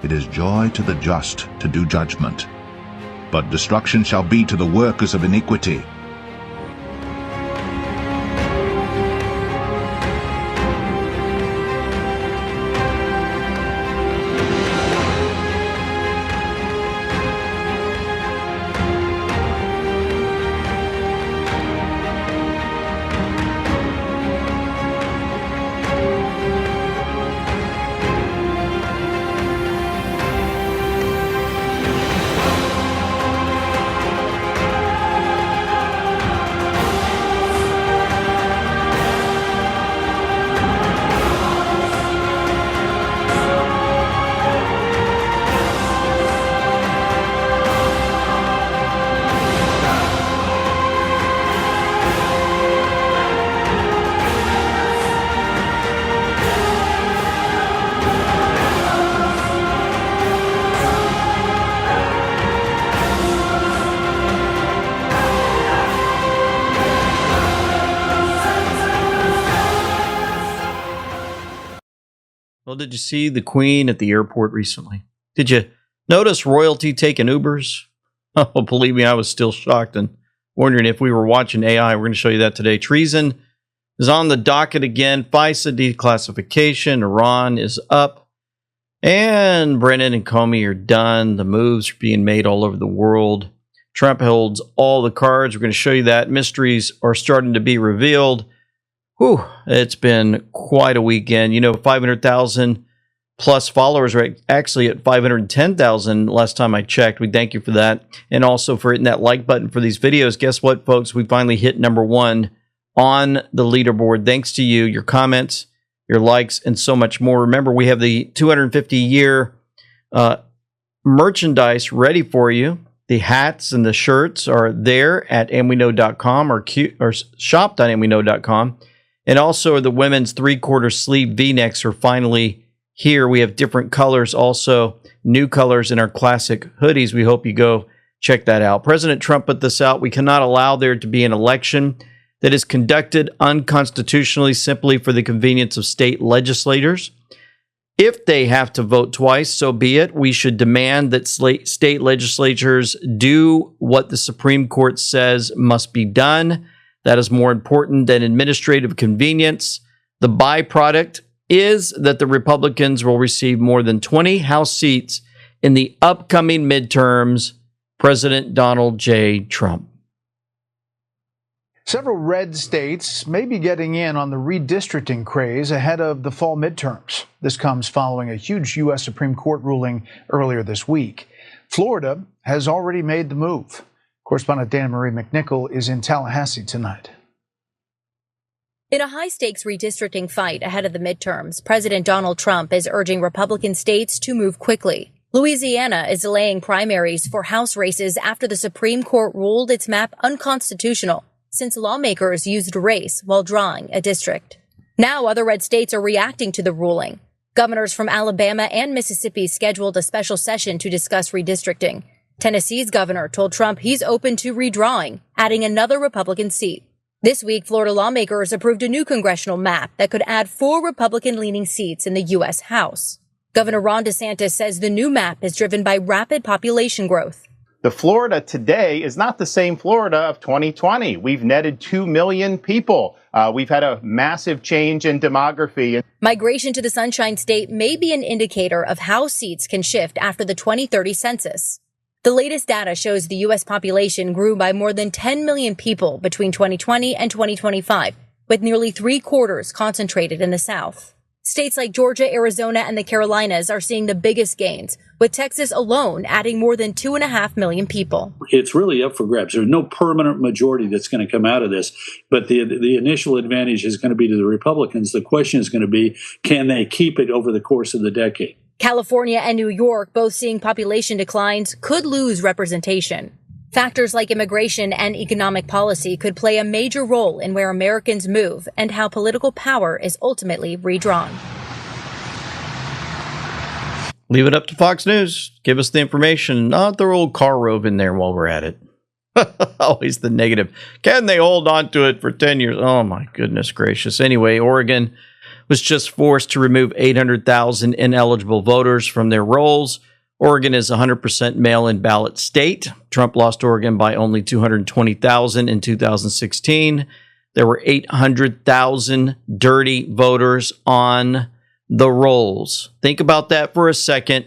It is joy to the just to do judgment, but destruction shall be to the workers of iniquity. Well, did you see the Queen at the airport recently? Did you notice royalty taking Ubers? Oh, believe me, I was still shocked and wondering if we were watching AI. We're going to show you that today. Treason is on the docket again. FISA declassification. Iran is up. And Brennan and Comey are done. The moves are being made all over the world. Trump holds all the cards. We're going to show you that. Mysteries are starting to be revealed. Whew, it's been quite a weekend. You know, 500,000 plus followers, right? Actually at 510,000 last time I checked. We thank you for that. And also for hitting that like button for these videos. Guess what, folks? We finally hit #1 on the leaderboard. Thanks to you, your comments, your likes, and so much more. Remember, we have the 250-year merchandise ready for you. The hats and the shirts are there at amweknow.com or shop.amweknow.com. And also the women's 3/4 sleeve V-necks are finally here. We have different colors, also new colors in our classic hoodies. We hope you go check that out. President Trump put this out. We cannot allow there to be an election that is conducted unconstitutionally simply for the convenience of state legislators. If they have to vote twice, so be it. We should demand that state legislatures do what the Supreme Court says must be done. That is more important than administrative convenience. The byproduct is that the Republicans will receive more than 20 House seats in the upcoming midterms. President Donald J. Trump. Several red states may be getting in on the redistricting craze ahead of the fall midterms. This comes following a huge U.S. Supreme Court ruling earlier this week. Florida has already made the move. Correspondent Dana Marie McNichol is in Tallahassee tonight. In a high-stakes redistricting fight ahead of the midterms, President Donald Trump is urging Republican states to move quickly. Louisiana is delaying primaries for House races after the Supreme Court ruled its map unconstitutional, since lawmakers used race while drawing a district. Now other red states are reacting to the ruling. Governors from Alabama and Mississippi scheduled a special session to discuss redistricting. Tennessee's governor told Trump he's open to redrawing, adding another Republican seat. This week, Florida lawmakers approved a new congressional map that could add 4 Republican-leaning seats in the U.S. House. Governor Ron DeSantis says the new map is driven by rapid population growth. The Florida today is not the same Florida of 2020. We've netted 2 million people. We've had a massive change in demography. Migration to the Sunshine State may be an indicator of how seats can shift after the 2030 census. The latest data shows the U.S. population grew by more than 10 million people between 2020 and 2025, with nearly 3/4 concentrated in the South. States like Georgia, Arizona, and the Carolinas are seeing the biggest gains, with Texas alone adding more than 2.5 million people. It's really up for grabs. There's no permanent majority that's going to come out of this, but the initial advantage is going to be to the Republicans. The question is going to be, can they keep it over the course of the decade? California and New York, both seeing population declines, could lose representation. Factors like immigration and economic policy could play a major role in where Americans move and how political power is ultimately redrawn. Leave it up to Fox News. Give us the information, not the old car rove in there while we're at it. Always the negative. Can they hold on to it for 10 years? Oh, my goodness gracious. Anyway, Oregon was just forced to remove 800,000 ineligible voters from their rolls. Oregon is a 100% mail-in ballot state. Trump lost Oregon by only 220,000 in 2016. There were 800,000 dirty voters on the rolls. Think about that for a second.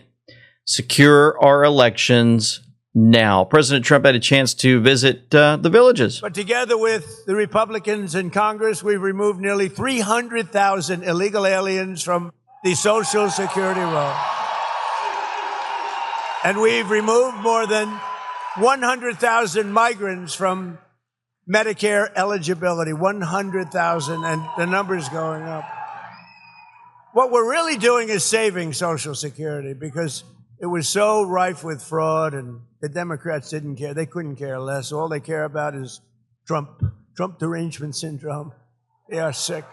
Secure our elections now. President Trump had a chance to visit the villages. But together with the Republicans in Congress, we've removed nearly 300,000 illegal aliens from the Social Security roll. And we've removed more than 100,000 migrants from Medicare eligibility. 100,000, and the number's going up. What we're really doing is saving Social Security because it was so rife with fraud, and the Democrats didn't care. They couldn't care less. All they care about is Trump derangement syndrome. They are sick.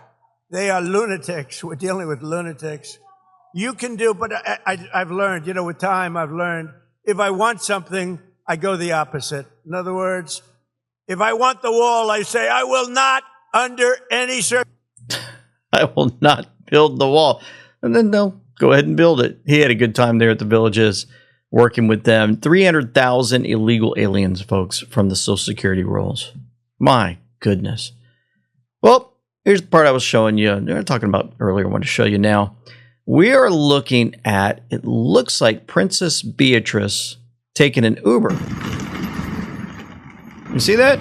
They are lunatics. We're dealing with lunatics. You can do, but I've learned, with time, I've learned, if I want something, I go the opposite. In other words, if I want the wall, I say, I will not, under any circumstances. I will not build the wall. And then they'll go ahead and build it. He had a good time there at the villages, working with them. 300,000 illegal aliens, folks, from the Social Security rolls. My goodness. Well, here's the part I was showing you. They were talking about earlier. I want to show you now. We are looking at, it looks like Princess Beatrice taking an Uber. You see that?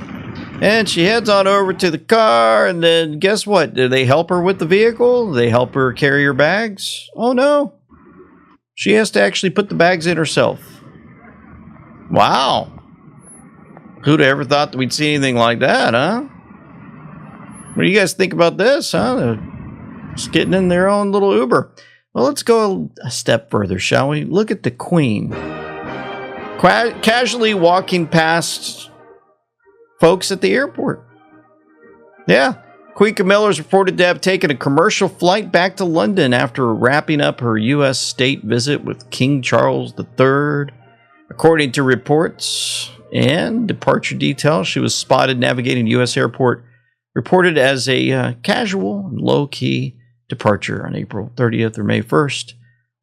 And she heads on over to the car, and then guess what? Do they help her with the vehicle? Do they help her carry her bags? Oh, no. She has to actually put the bags in herself. Wow. Who'd ever thought that we'd see anything like that, huh? What do you guys think about this, huh? They're just getting in their own little Uber. Well, let's go a step further, shall we? Look at the Queen. Casually walking past folks at the airport. Yeah. Queen Camilla is reported to have taken a commercial flight back to London after wrapping up her U.S. state visit with King Charles III. According to reports and departure details, she was spotted navigating U.S. airport, reported as a casual and low-key departure on April 30th or May 1st,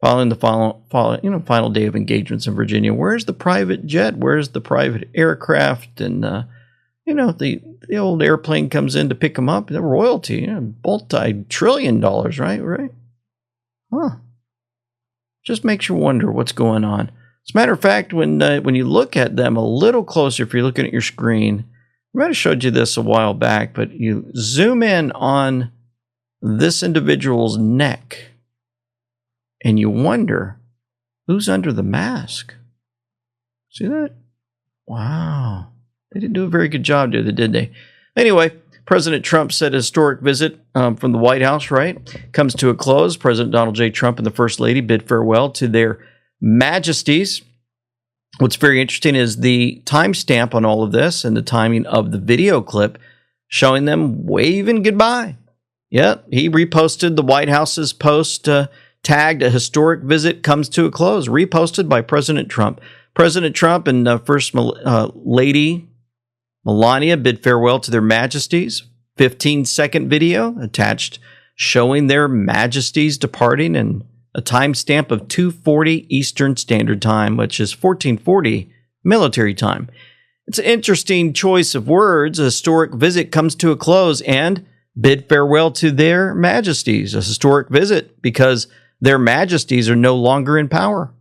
following the final day of engagements in Virginia. Where's the private jet? Where's the private aircraft? And the old airplane comes in to pick them up. The royalty, multi-trillion dollars, right? Huh. Just makes you wonder what's going on. As a matter of fact, when you look at them a little closer, if you're looking at your screen, I might have showed you this a while back, but you zoom in on this individual's neck, and you wonder who's under the mask. See that? Wow. They didn't do a very good job, did they? Anyway, President Trump said a historic visit from the White House, right, comes to a close. President Donald J. Trump and the First Lady bid farewell to their majesties. What's very interesting is the timestamp on all of this and the timing of the video clip showing them waving goodbye. Yep, he reposted the White House's post tagged "A historic visit comes to a close," reposted by President Trump. President Trump and First Lady Melania bid farewell to their majesties. 15-second video attached showing their majesties departing, and a timestamp of 2:40 Eastern Standard Time, which is 14:40 military time. It's an interesting choice of words. A historic visit comes to a close and bid farewell to their majesties. A historic visit because their majesties are no longer in power.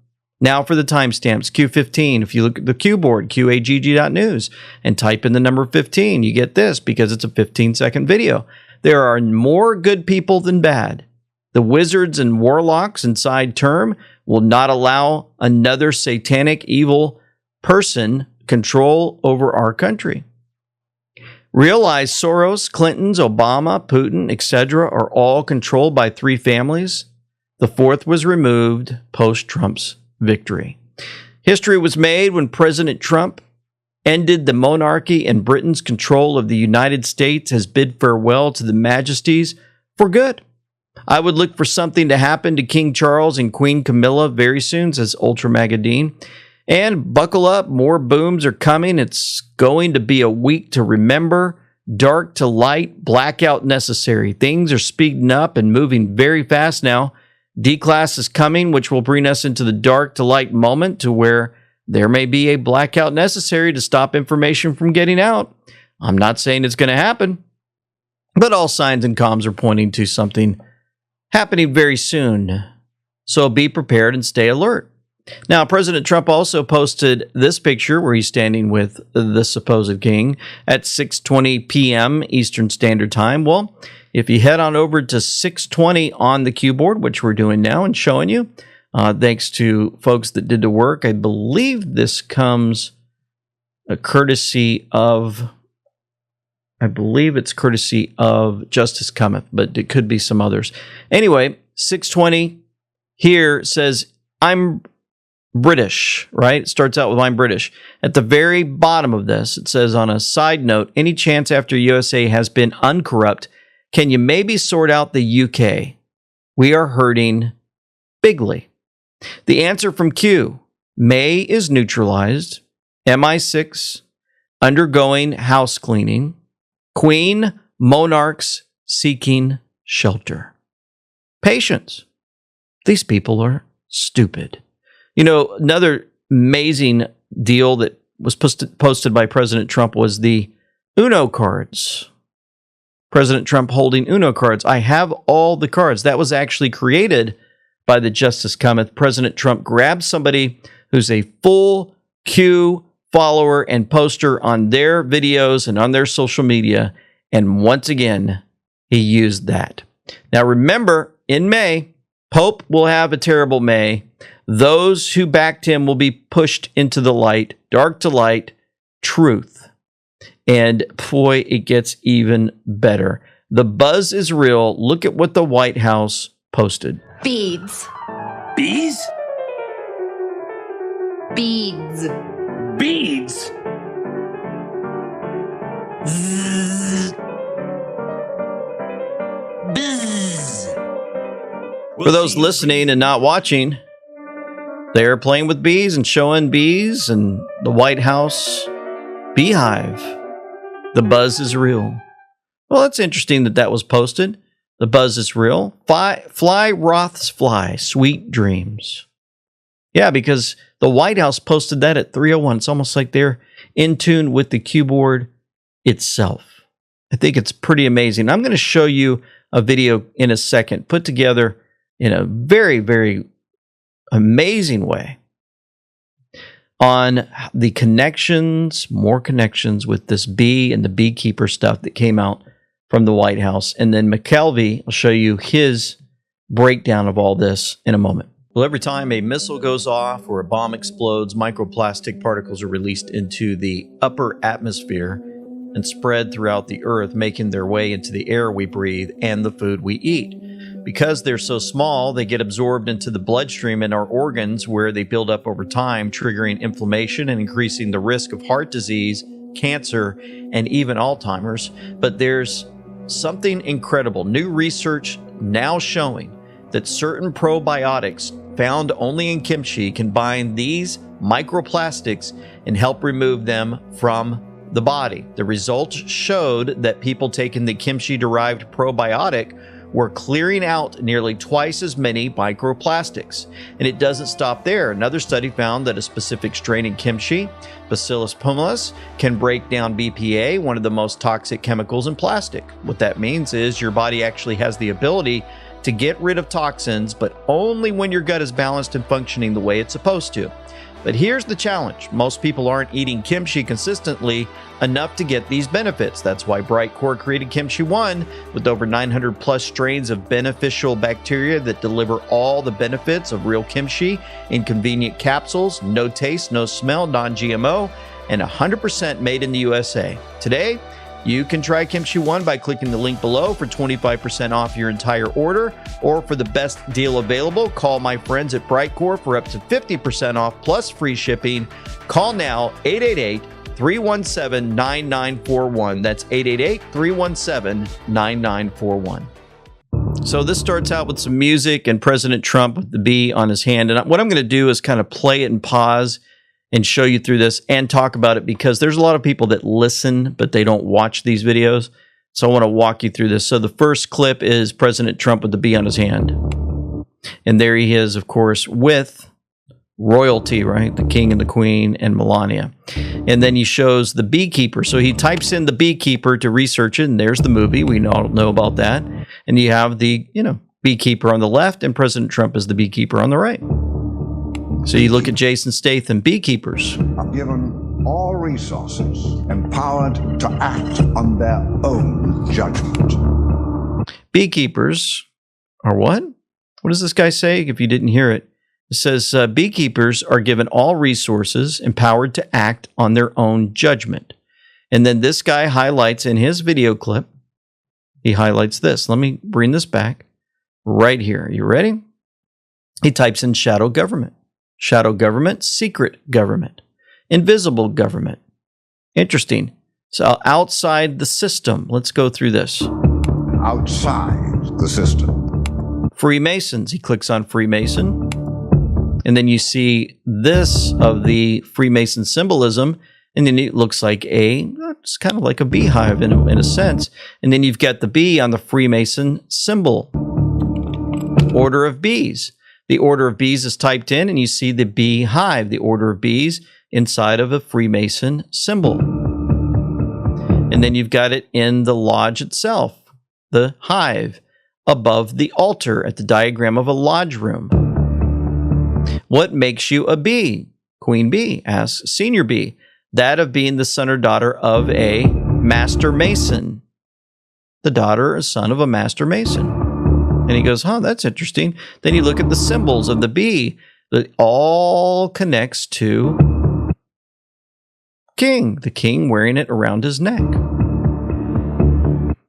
Now for the timestamps, Q15. If you look at the Q board, QAGG.news, and type in the number 15, you get this because it's a 15-second video. There are more good people than bad. The wizards and warlocks inside term will not allow another satanic evil person control over our country. Realize Soros, Clintons, Obama, Putin, etc. are all controlled by three families. The fourth was removed post-Trump's victory. History was made when President Trump ended the monarchy and Britain's control of the United States, has bid farewell to the majesties for good. I would look for something to happen to King Charles and Queen Camilla very soon, says Ultra Magadine. And buckle up, more booms are coming. It's going to be a week to remember. dark to light, blackout necessary. Things are speeding up and moving very fast now. D-class is coming, which will bring us into the dark to light moment to where there may be a blackout necessary to stop information from getting out. I'm not saying it's going to happen, but all signs and comms are pointing to something happening very soon. So be prepared and stay alert. Now, President Trump also posted this picture where he's standing with the supposed king at 6:20 p.m. Eastern Standard Time. Well, if you head on over to 6:20 on the cue board, which we're doing now and showing you, thanks to folks that did the work, I believe this comes courtesy of, Justice Cometh, but it could be some others. Anyway, 6:20 here says, I'm British, right? It starts out with I'm British. At the very bottom of this, it says, on a side note, any chance after USA has been uncorrupt, can you maybe sort out the UK? We are hurting bigly. The answer from Q, May is neutralized, MI6 undergoing house cleaning, Queen, Monarchs seeking shelter. Patience. These people are stupid. You know, another amazing deal that was posted by President Trump was the Uno cards. President Trump holding Uno cards. I have all the cards. That was actually created by the Justice Cometh. President Trump grabbed somebody who's a full Q follower and poster on their videos and on their social media. And once again, he used that. Now remember, in May, Pope will have a terrible May. Those who backed him will be pushed into the light, dark to light, truth. And boy, it gets even better. The buzz is real. Look at what the White House posted. Beads. Bees? Beads. Beads? Zzz. Buzz. For those listening and not watching, they're playing with bees and showing bees and the White House beehive. The buzz is real. Well, that's interesting that was posted. The buzz is real. Fly Roth's fly, sweet dreams. Yeah, because the White House posted that at 3:01. It's almost like they're in tune with the keyboard itself. I think it's pretty amazing. I'm going to show you a video in a second, put together in a very, very amazing way on the connections, more connections with this bee and the beekeeper stuff that came out from the White House. And then McKelvey will show you his breakdown of all this in a moment. Well, every time a missile goes off or a bomb explodes, microplastic particles are released into the upper atmosphere and spread throughout the earth, making their way into the air we breathe and the food we eat. Because they're so small, they get absorbed into the bloodstream and our organs, where they build up over time, triggering inflammation and increasing the risk of heart disease, cancer, and even Alzheimer's. But there's something incredible. New research now showing that certain probiotics found only in kimchi can bind these microplastics and help remove them from the body. The results showed that people taking the kimchi-derived probiotic were clearing out nearly twice as many microplastics. And it doesn't stop there. Another study found that a specific strain in kimchi, Bacillus pumilus, can break down BPA, one of the most toxic chemicals in plastic. What that means is your body actually has the ability to get rid of toxins, but only when your gut is balanced and functioning the way it's supposed to. But here's the challenge. Most people aren't eating kimchi consistently enough to get these benefits. That's why Brightcore created Kimchi One with over 900 plus strains of beneficial bacteria that deliver all the benefits of real kimchi in convenient capsules, no taste, no smell, non-GMO, and 100% made in the USA. Today, you can try Kimchi One by clicking the link below for 25% off your entire order, or for the best deal available, call my friends at Brightcore for up to 50% off plus free shipping. Call now, 888-317-9941. That's 888-317-9941. So this starts out with some music and President Trump with the bee on his hand. And what I'm going to do is kind of play it and pause and show you through this and talk about it, because there's a lot of people that listen, but they don't watch these videos. So I want to walk you through this. So the first clip is President Trump with the bee on his hand. And there he is, of course, with royalty, right? The king and the queen and Melania. And then he shows the beekeeper. So he types in the beekeeper to research it, and there's the movie. We all know about that. And you have the, beekeeper on the left, and President Trump is the beekeeper on the right. So you look at Jason Statham, beekeepers are given all resources, empowered to act on their own judgment. Beekeepers are what? What does this guy say? If you didn't hear it, it says beekeepers are given all resources, empowered to act on their own judgment. And then this guy highlights in his video clip, he highlights this. Let me bring this back right here. You ready? He types in shadow government. Shadow government, secret government, invisible government. Interesting. So outside the system. Let's go through this. Outside the system. Freemasons. He clicks on Freemason. And then you see this of the Freemason symbolism. And then it looks like it's kind of like a beehive in a sense. And then you've got the bee on the Freemason symbol. Order of bees. The order of bees is typed in, and you see the beehive, the order of bees, inside of a Freemason symbol. And then you've got it in the lodge itself, the hive, above the altar at the diagram of a lodge room. What makes you a bee? Queen bee asks senior bee. That of being the son or daughter of a master mason. The daughter or son of a master mason. And he goes, that's interesting. Then you look at the symbols of the bee. It all connects to king. The king wearing it around his neck.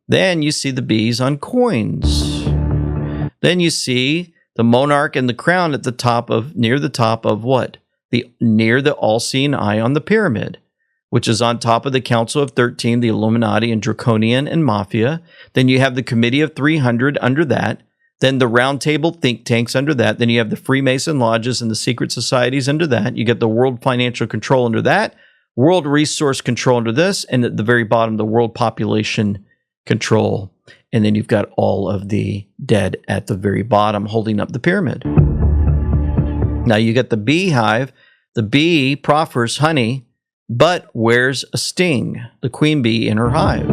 Then you see the bees on coins. Then you see the monarch and the crown at the top of, near the top of what? Near the all-seeing eye on the pyramid, which is on top of the Council of 13, the Illuminati and Draconian and Mafia. Then you have the Committee of 300 under that. Then the Round Table think tanks under that. Then you have the Freemason lodges and the secret societies under that. You get the World Financial Control under that. World Resource Control under this. And at the very bottom, the World Population Control. And then you've got all of the dead at the very bottom holding up the pyramid. Now you get the beehive. The bee proffers honey, but wears a sting, the queen bee in her hive.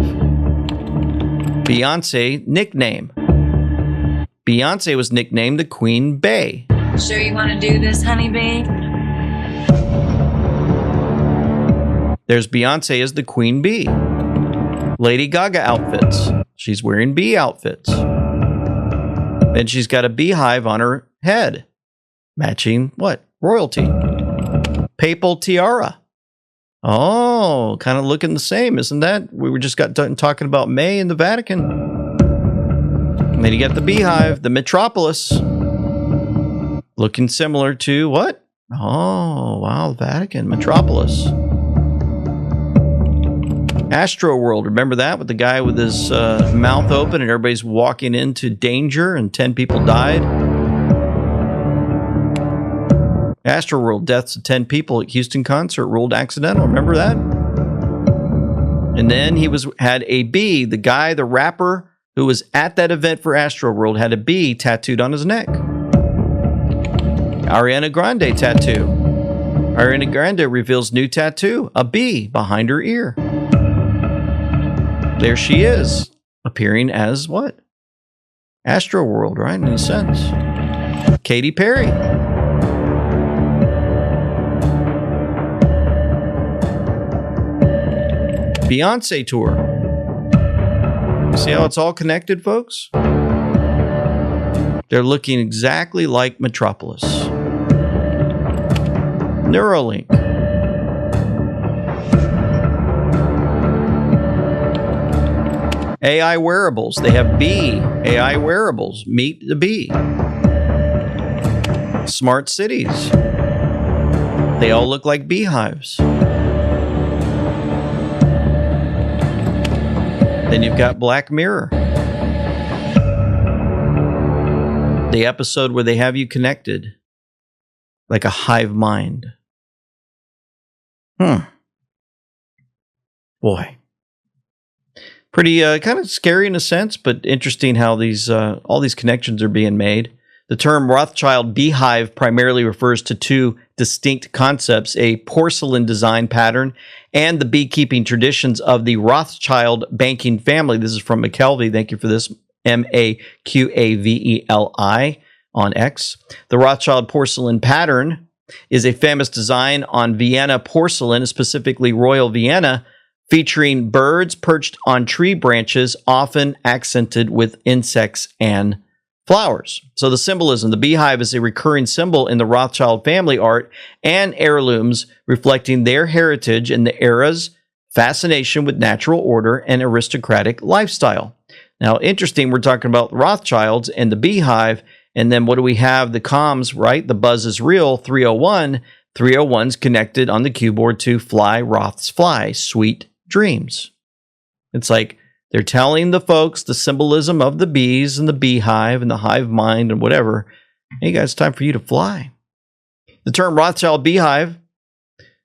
Beyonce nickname. Beyonce was nicknamed the Queen Bee. Sure you want to do this, honeybee? There's Beyonce as the Queen Bee. Lady Gaga outfits. She's wearing bee outfits. And she's got a beehive on her head. Matching what? Royalty. Papal tiara. Oh, kind of looking the same, isn't that? We were just got done talking about May in the Vatican. And then you got the beehive, the metropolis. Looking similar to what? Oh, wow, Vatican, metropolis. Astro World, remember that? With the guy with his mouth open and everybody's walking into danger and 10 people died. Astro World, deaths of 10 people at Houston concert ruled accidental. Remember that? And then he had a bee. The guy, the rapper who was at that event for Astro World, had a bee tattooed on his neck. Ariana Grande tattoo. Ariana Grande reveals new tattoo, a bee behind her ear. There she is, appearing as what? Astro World, right? In a sense. Katy Perry. Beyonce tour. See how it's all connected, folks? They're looking exactly like Metropolis. Neuralink. AI wearables. They have bee AI wearables. Meet the bee. Smart cities. They all look like beehives. Then you've got Black Mirror. The episode where they have you connected like a hive mind. Boy. Pretty kind of scary in a sense, but interesting how these all these connections are being made. The term Rothschild beehive primarily refers to two distinct concepts, a porcelain design pattern and the beekeeping traditions of the Rothschild banking family. This is from McKelvey. Thank you for this, Maqaveli on X. The Rothschild porcelain pattern is a famous design on Vienna porcelain, specifically Royal Vienna, featuring birds perched on tree branches, often accented with insects and flowers. So the symbolism, the beehive is a recurring symbol in the Rothschild family art and heirlooms, reflecting their heritage and the era's fascination with natural order and aristocratic lifestyle. Now, interesting, we're talking about Rothschilds and the beehive, and then what do we have? The comms, right? The buzz is real, 301. 301's connected on the keyboard to fly, Roths fly, sweet dreams. It's like they're telling the folks the symbolism of the bees and the beehive and the hive mind and whatever. Hey guys, time for you to fly. The term Rothschild beehive,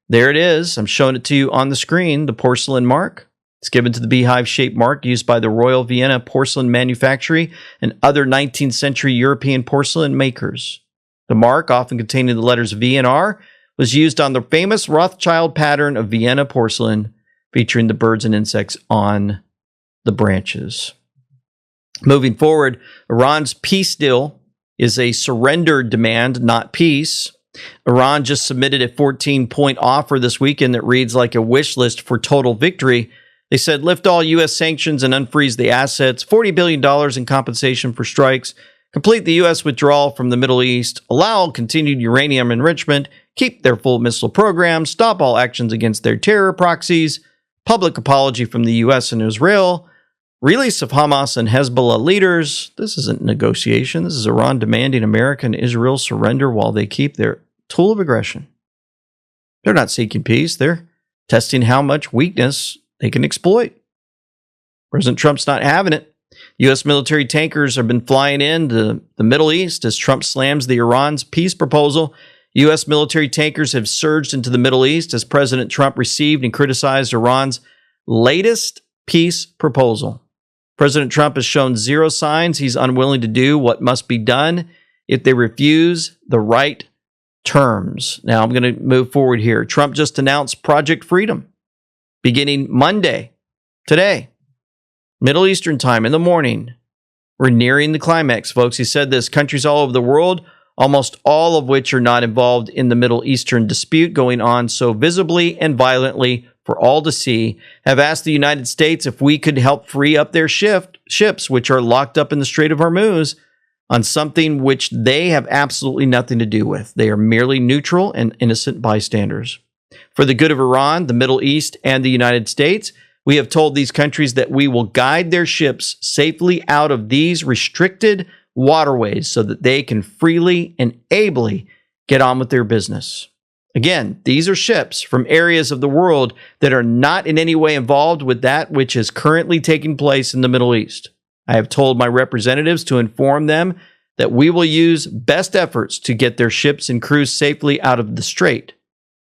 there it is. I'm showing it to you on the screen, the porcelain mark. It's given to the beehive-shaped mark used by the Royal Vienna Porcelain Manufactory and other 19th century European porcelain makers. The mark, often containing the letters V and R, was used on the famous Rothschild pattern of Vienna porcelain, featuring the birds and insects on the branches. Moving forward, Iran's peace deal is a surrender demand, not peace. Iran just submitted a 14-point offer this weekend that reads like a wish list for total victory. They said lift all U.S. sanctions and unfreeze the assets, $40 billion in compensation for strikes, complete the U.S. withdrawal from the Middle East, allow continued uranium enrichment, keep their full missile program, stop all actions against their terror proxies, public apology from the U.S. and Israel, release of Hamas and Hezbollah leaders. This isn't negotiation. This is Iran demanding America and Israel surrender while they keep their tool of aggression. They're not seeking peace. They're testing how much weakness they can exploit. President Trump's not having it. U.S. military tankers have been flying into the Middle East as Trump slams the Iran's peace proposal. U.S. military tankers have surged into the Middle East as President Trump received and criticized Iran's latest peace proposal. President Trump has shown zero signs he's unwilling to do what must be done if they refuse the right terms. Now, I'm going to move forward here. Trump just announced Project Freedom beginning Monday, today, Middle Eastern time in the morning. We're nearing the climax, folks. He said this: countries all over the world, almost all of which are not involved in the Middle Eastern dispute going on so visibly and violently for all to see, have asked the United States if we could help free up their ships, which are locked up in the Strait of Hormuz, on something which they have absolutely nothing to do with. They are merely neutral and innocent bystanders. For the good of Iran, the Middle East, and the United States, we have told these countries that we will guide their ships safely out of these restricted waterways so that they can freely and ably get on with their business. Again, these are ships from areas of the world that are not in any way involved with that which is currently taking place in the Middle East. I have told my representatives to inform them that we will use best efforts to get their ships and crews safely out of the strait.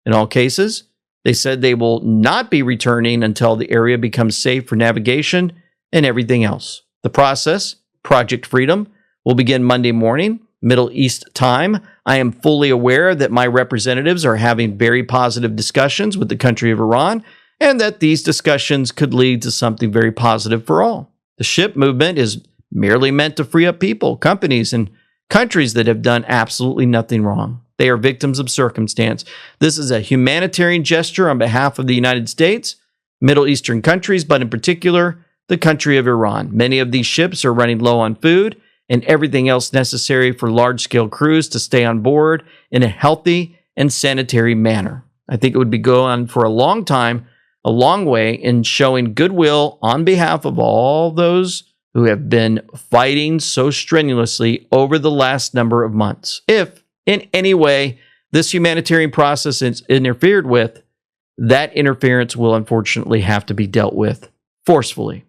In all cases, they said they will not be returning until the area becomes safe for navigation and everything else. The process, Project Freedom, will begin Monday morning, Middle East time. I am fully aware that my representatives are having very positive discussions with the country of Iran, and that these discussions could lead to something very positive for all. The ship movement is merely meant to free up people, companies, and countries that have done absolutely nothing wrong. They are victims of circumstance. This is a humanitarian gesture on behalf of the United States, Middle Eastern countries, but in particular, the country of Iran. Many of these ships are running low on food and everything else necessary for large-scale crews to stay on board in a healthy and sanitary manner. I think it would be going on for a long time, a long way in showing goodwill on behalf of all those who have been fighting so strenuously over the last number of months. If in any way this humanitarian process is interfered with, that interference will unfortunately have to be dealt with forcefully.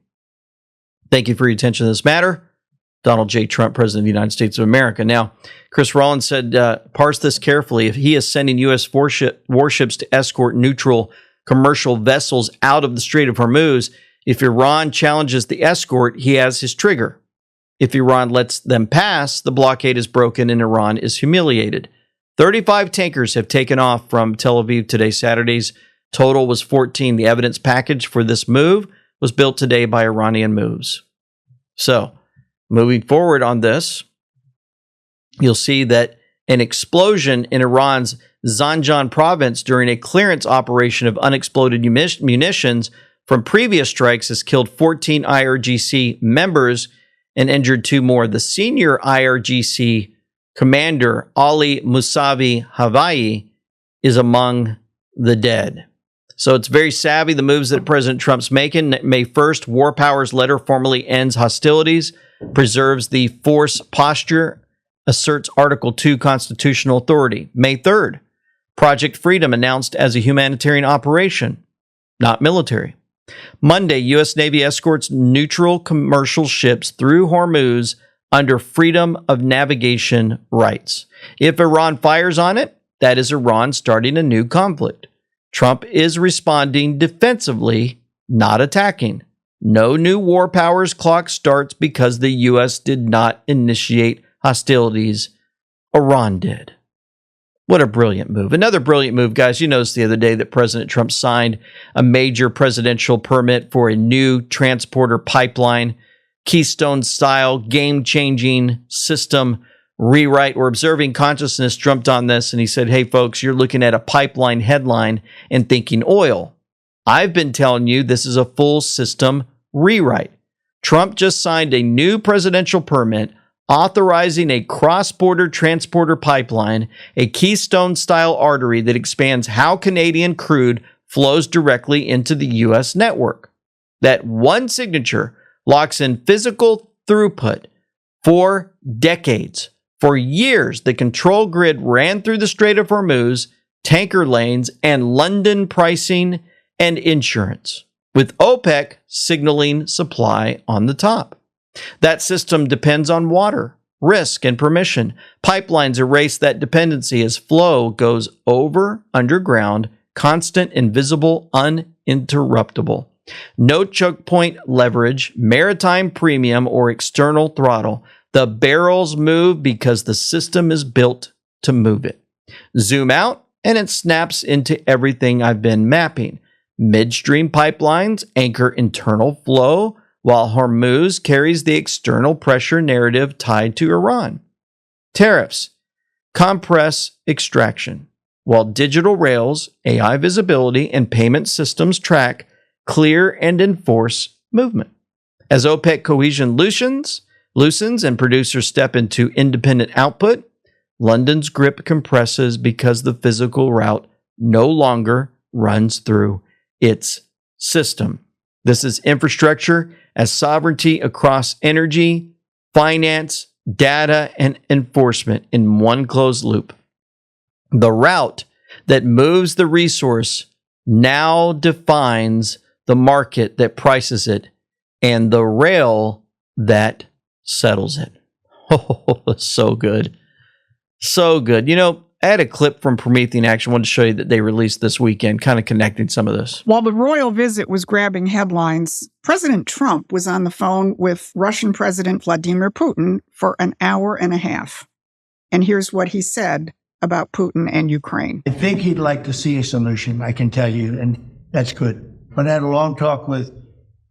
Thank you for your attention to this matter. Donald J. Trump, President of the United States of America. Now, Chris Rollins said, parse this carefully. If he is sending U.S. warships to escort neutral commercial vessels out of the Strait of Hormuz, if Iran challenges the escort, he has his trigger. If Iran lets them pass, the blockade is broken and Iran is humiliated. 35 tankers have taken off from Tel Aviv today, Saturday's total was 14. The evidence package for this move was built today by Iranian moves. So, moving forward on this, you'll see that an explosion in Iran's Zanjan province during a clearance operation of unexploded munitions from previous strikes has killed 14 IRGC members and injured 2 more. The senior IRGC commander, Ali Musavi Havayi, is among the dead. So it's very savvy, the moves that President Trump's making. May 1st, War Powers letter formally ends hostilities, preserves the force posture, asserts Article 2 constitutional authority. May 3rd, Project Freedom announced as a humanitarian operation, not military. Monday, U.S. Navy escorts neutral commercial ships through Hormuz under freedom of navigation rights. If Iran fires on it, that is Iran starting a new conflict. Trump is responding defensively, not attacking. No new war powers clock starts because the U.S. did not initiate hostilities. Iran did. What a brilliant move. Another brilliant move, guys. You noticed the other day that President Trump signed a major presidential permit for a new transporter pipeline, Keystone-style, game-changing system rewrite. We're observing consciousness jumped on this, and he said, hey, folks, you're looking at a pipeline headline and thinking oil. I've been telling you this is a full system rewrite. Trump just signed a new presidential permit authorizing a cross-border transporter pipeline, a Keystone-style artery that expands how Canadian crude flows directly into the U.S. network. That one signature locks in physical throughput for decades. For years, the control grid ran through the Strait of Hormuz, tanker lanes, and London pricing and insurance, with OPEC signaling supply on the top. That system depends on water, risk, and permission. Pipelines erase that dependency as flow goes over, underground, constant, invisible, uninterruptible. No choke point leverage, maritime premium, or external throttle. The barrels move because the system is built to move it. Zoom out, and it snaps into everything I've been mapping. Midstream pipelines anchor internal flow, while Hormuz carries the external pressure narrative tied to Iran. Tariffs compress extraction, while digital rails, AI visibility, and payment systems track, clear, and enforce movement. As OPEC cohesion loosens and producers step into independent output, London's grip compresses because the physical route no longer runs through its system. This is infrastructure as sovereignty across energy, finance, data, and enforcement in one closed loop. The route that moves the resource now defines the market that prices it and the rail that settles it. Oh, so good. So good. You know, I had a clip from Promethean Action I wanted to show you that they released this weekend, kind of connecting some of this. While the royal visit was grabbing headlines, President Trump was on the phone with Russian President Vladimir Putin for an hour and a half. And here's what he said about Putin and Ukraine. I think he'd like to see a solution, I can tell you, and that's good. But I had a long talk with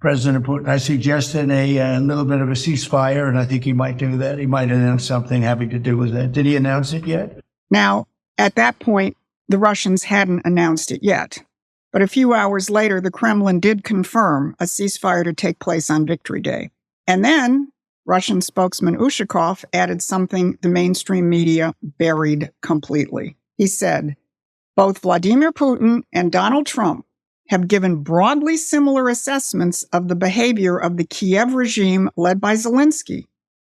President Putin. I suggested a little bit of a ceasefire, and I think he might do that. He might announce something having to do with that. Did he announce it yet? Now, at that point, the Russians hadn't announced it yet. But a few hours later, the Kremlin did confirm a ceasefire to take place on Victory Day. And then Russian spokesman Ushakov added something the mainstream media buried completely. He said, both Vladimir Putin and Donald Trump have given broadly similar assessments of the behavior of the Kiev regime led by Zelensky,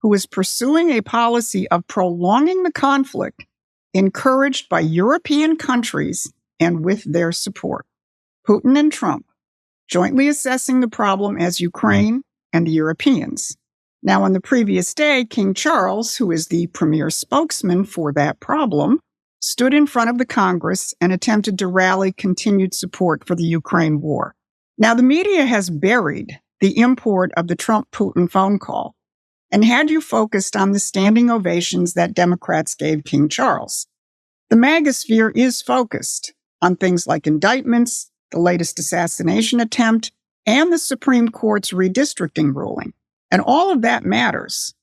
who is pursuing a policy of prolonging the conflict encouraged by European countries and with their support. Putin and Trump jointly assessing the problem as Ukraine and the Europeans, Now, on the previous day, King Charles, who is the premier spokesman for that problem, stood in front of the Congress and attempted to rally continued support for the Ukraine war. Now, the media has buried the import of the Trump-Putin phone call and had you focused on the standing ovations that Democrats gave King Charles. The MAGA-sphere is focused on things like indictments, the latest assassination attempt, and the Supreme Court's redistricting ruling. And all of that matters.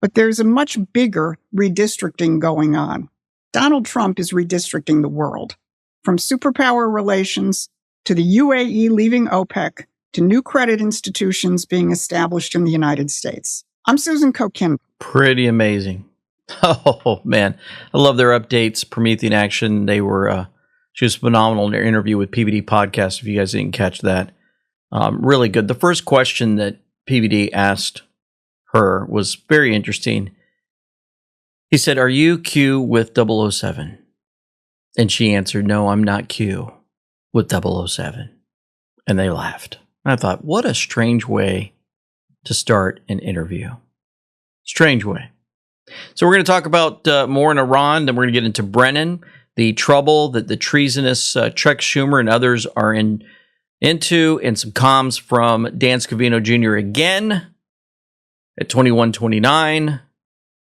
But there's a much bigger redistricting going on. Donald Trump is redistricting the world, from superpower relations to the UAE leaving OPEC to new credit institutions being established in the United States. I'm Susan Kokin. Pretty amazing. Oh, man. I love their updates. Promethean Action. She was phenomenal in their interview with PBD Podcast, if you guys didn't catch that. Really good. The first question that PBD asked her was very interesting. He said, "Are you Q with 007? And she answered, "No, I'm not Q with 007. And they laughed. I thought, what a strange way to start an interview. Strange way. So we're going to talk about more in Iran, then we're going to get into Brennan, the trouble that the treasonous Chuck Schumer and others are into, and some comms from Dan Scavino Jr. again at 21:29.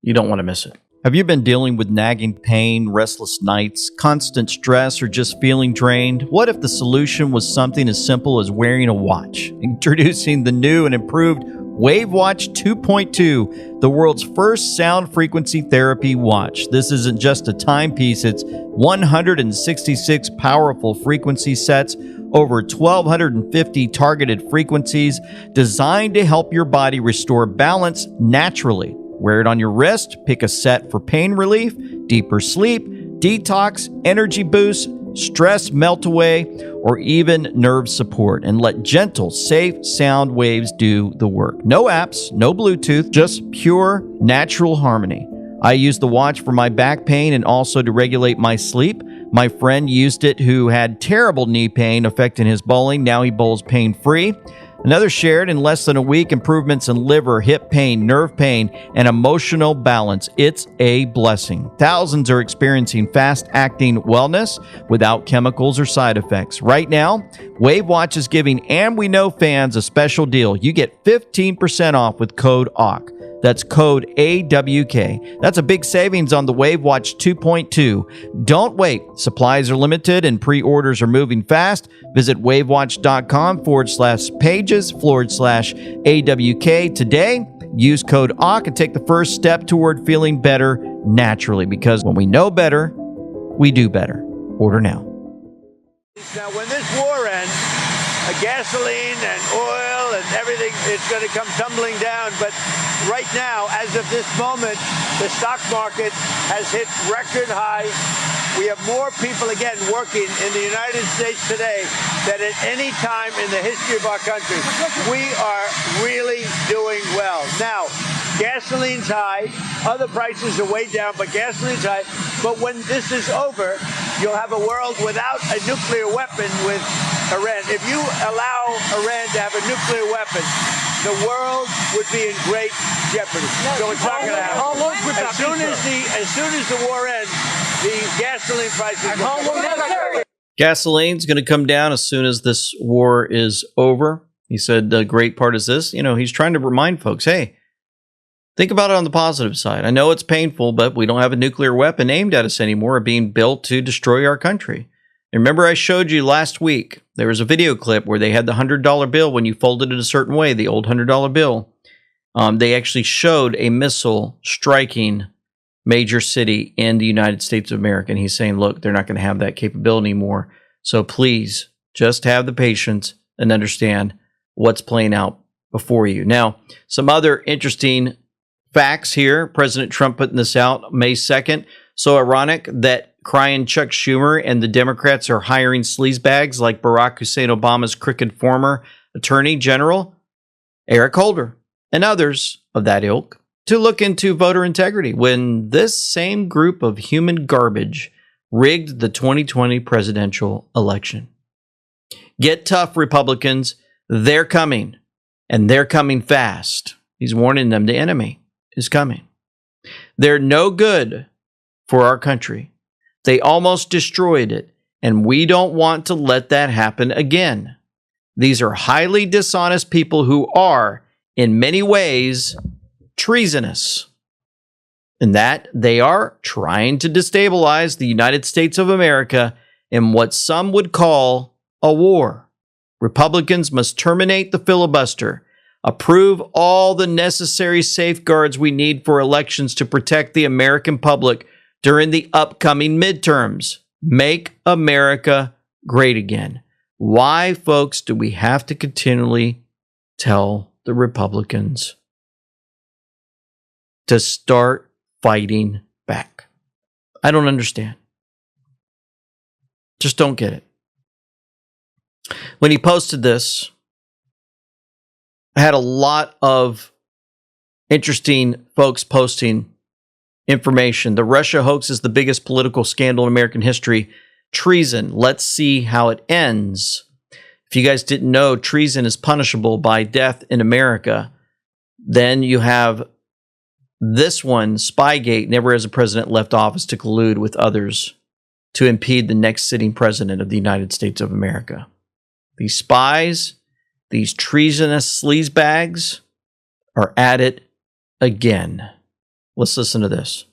You don't want to miss it. Have you been dealing with nagging pain, restless nights, constant stress, or just feeling drained? What if the solution was something as simple as wearing a watch? Introducing the new and improved WaveWatch 2.2, the world's first sound frequency therapy watch. This isn't just a timepiece, it's 166 powerful frequency sets, over 1,250 targeted frequencies designed to help your body restore balance naturally. Wear it on your wrist, pick a set for pain relief, deeper sleep, detox, energy boost, stress melt away, or even nerve support, and let gentle, safe sound waves do the work. No apps, no Bluetooth, just pure natural harmony. I use the watch for my back pain and also to regulate my sleep. My friend used it who had terrible knee pain affecting his bowling. Now he bowls pain-free. Another shared in less than a week improvements in liver, hip pain, nerve pain, and emotional balance. It's a blessing. Thousands are experiencing fast-acting wellness without chemicals or side effects. Right now, WaveWatch is giving And We Know fans a special deal. You get 15% off with code AWK. That's code AWK. That's a big savings on the WaveWatch 2.2. Don't wait. Supplies are limited and pre-orders are moving fast. Visit wavewatch.com/pages/AWK today. Use code AWK and take the first step toward feeling better naturally, because when we know better, we do better. Order now. Now, when this war ends, gasoline and oil and everything is going to come tumbling down. But right now, as of this moment, the stock market has hit record highs. We have more people, again, working in the United States today than at any time in the history of our country. We are really doing well. Now, gasoline's high. Other prices are way down, but gasoline's high. But when this is over, you'll have a world without a nuclear weapon with Iran. If you allow Iran to have a nuclear weapon, the world would be in great jeopardy. So it's not going to happen. As soon as the war ends, the gasoline prices will come down. Gasoline's going to come down as soon as this war is over. He said the great part is this. He's trying to remind folks, hey, think about it on the positive side. I know it's painful, but we don't have a nuclear weapon aimed at us anymore or being built to destroy our country. And remember, I showed you last week, there was a video clip where they had the $100 bill when you folded it a certain way, the old $100 bill. They actually showed a missile striking major city in the United States of America. And he's saying, look, they're not going to have that capability anymore. So please just have the patience and understand what's playing out before you. Now, some other interesting facts here. President Trump putting this out May 2nd. So ironic that crying Chuck Schumer and the Democrats are hiring sleazebags like Barack Hussein Obama's crooked former attorney general, Eric Holder, and others of that ilk to look into voter integrity when this same group of human garbage rigged the 2020 presidential election. Get tough, Republicans. They're coming, and they're coming fast. He's warning them the enemy is coming. They're no good for our country. They almost destroyed it, and we don't want to let that happen again. These are highly dishonest people who are, in many ways, treasonous. In that they are trying to destabilize the United States of America in what some would call a war. Republicans must terminate the filibuster, approve all the necessary safeguards we need for elections to protect the American public during the upcoming midterms. Make America great again. Why, folks, do we have to continually tell the Republicans to start fighting back? I don't understand. Just don't get it. When he posted this, I had a lot of interesting folks posting information. The Russia hoax is the biggest political scandal in American history. Treason. Let's see how it ends. If you guys didn't know, treason is punishable by death in America. Then you have this one, Spygate, never as a president left office to collude with others to impede the next sitting president of the United States of America. These spies, these treasonous sleazebags are at it again. Let's listen to this.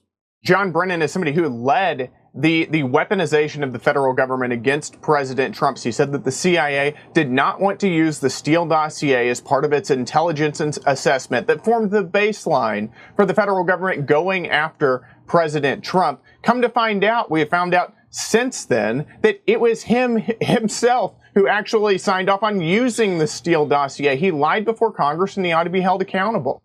John Brennan is somebody who led the weaponization of the federal government against President Trump. He said that the CIA did not want to use the Steele dossier as part of its intelligence assessment that formed the baseline for the federal government going after President Trump. Come to find out, we have found out since then that it was himself who actually signed off on using the Steele dossier. He lied before Congress and he ought to be held accountable.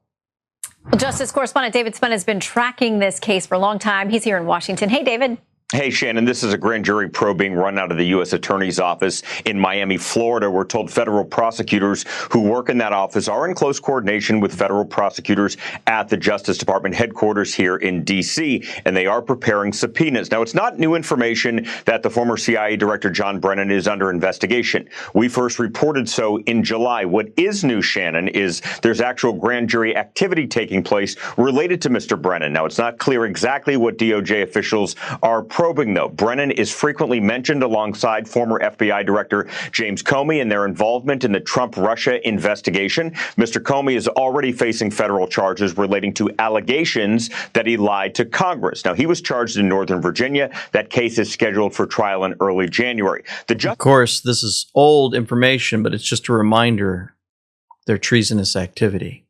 Well, Justice Correspondent David Spun has been tracking this case for a long time. He's here in Washington. Hey, David. Hey, Shannon, this is a grand jury probe being run out of the U.S. Attorney's Office in Miami, Florida. We're told federal prosecutors who work in that office are in close coordination with federal prosecutors at the Justice Department headquarters here in D.C., and they are preparing subpoenas. Now, it's not new information that the former CIA Director John Brennan is under investigation. We first reported so in July. What is new, Shannon, is there's actual grand jury activity taking place related to Mr. Brennan. Now, it's not clear exactly what DOJ officials are probing, though. Brennan is frequently mentioned alongside former FBI Director James Comey in their involvement in the Trump-Russia investigation. Mr. Comey is already facing federal charges relating to allegations that he lied to Congress. Now, he was charged in Northern Virginia. That case is scheduled for trial in early January. Of course, this is old information, but it's just a reminder of their treasonous activity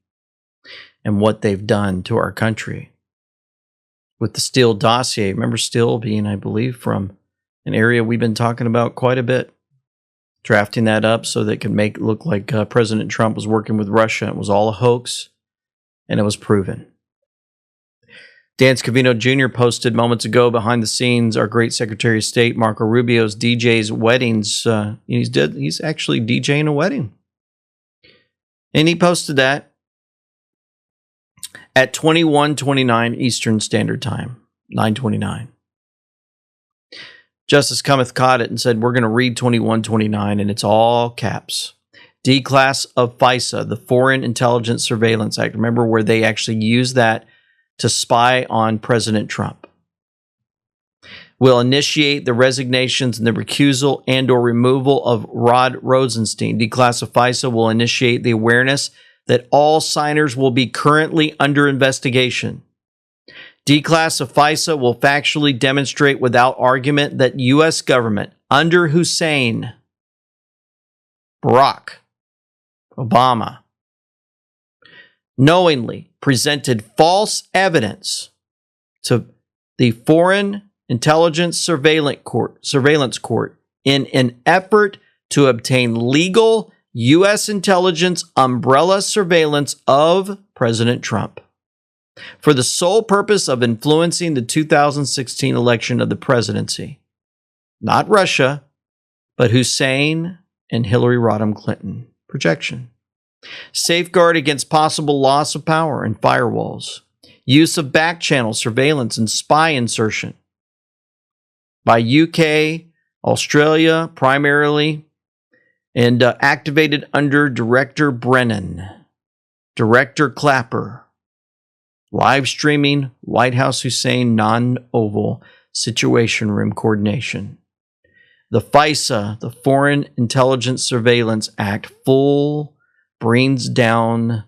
and what they've done to our country. With the Steele dossier, remember Steele being, I believe, from an area we've been talking about quite a bit, drafting that up so that it could make it look like President Trump was working with Russia. It was all a hoax, and it was proven. Dan Scavino Jr. posted moments ago behind the scenes our great Secretary of State, Marco Rubio's DJ's weddings. He's actually DJing a wedding. And he posted that at 21:29 Eastern Standard Time, 9:29. Justice Cometh caught it and said, we're going to read 21:29, and it's all caps. D-class of FISA, the Foreign Intelligence Surveillance Act. Remember where they actually used that to spy on President Trump. Will initiate the resignations and the recusal and or removal of Rod Rosenstein. D-class of FISA will initiate the awareness that all signers will be currently under investigation. D-class of FISA will factually demonstrate without argument that U.S. government under Hussein, Barack Obama, knowingly presented false evidence to the Foreign Intelligence Surveillance Court in an effort to obtain legal U.S. intelligence umbrella surveillance of President Trump for the sole purpose of influencing the 2016 election of the presidency. Not Russia, but Hussein and Hillary Rodham Clinton. Projection. Safeguard against possible loss of power and firewalls. Use of back channel surveillance and spy insertion by UK, Australia primarily, and activated under Director Brennan. Director Clapper, live streaming White House Hussein non-oval Situation Room coordination. The FISA, the Foreign Intelligence Surveillance Act, full brings down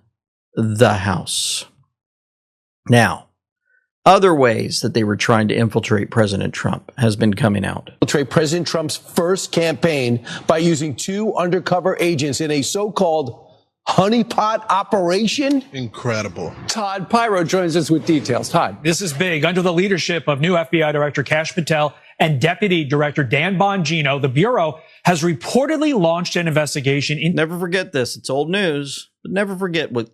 the House. Now, other ways that they were trying to infiltrate President Trump has been coming out. Infiltrate President Trump's first campaign by using 2 undercover agents in a so-called honeypot operation? Incredible. Todd Pyro joins us with details. Todd. This is big. Under the leadership of new FBI Director Kash Patel and Deputy Director Dan Bongino, the Bureau has reportedly launched an investigation into Never forget this. It's old news, but never forget what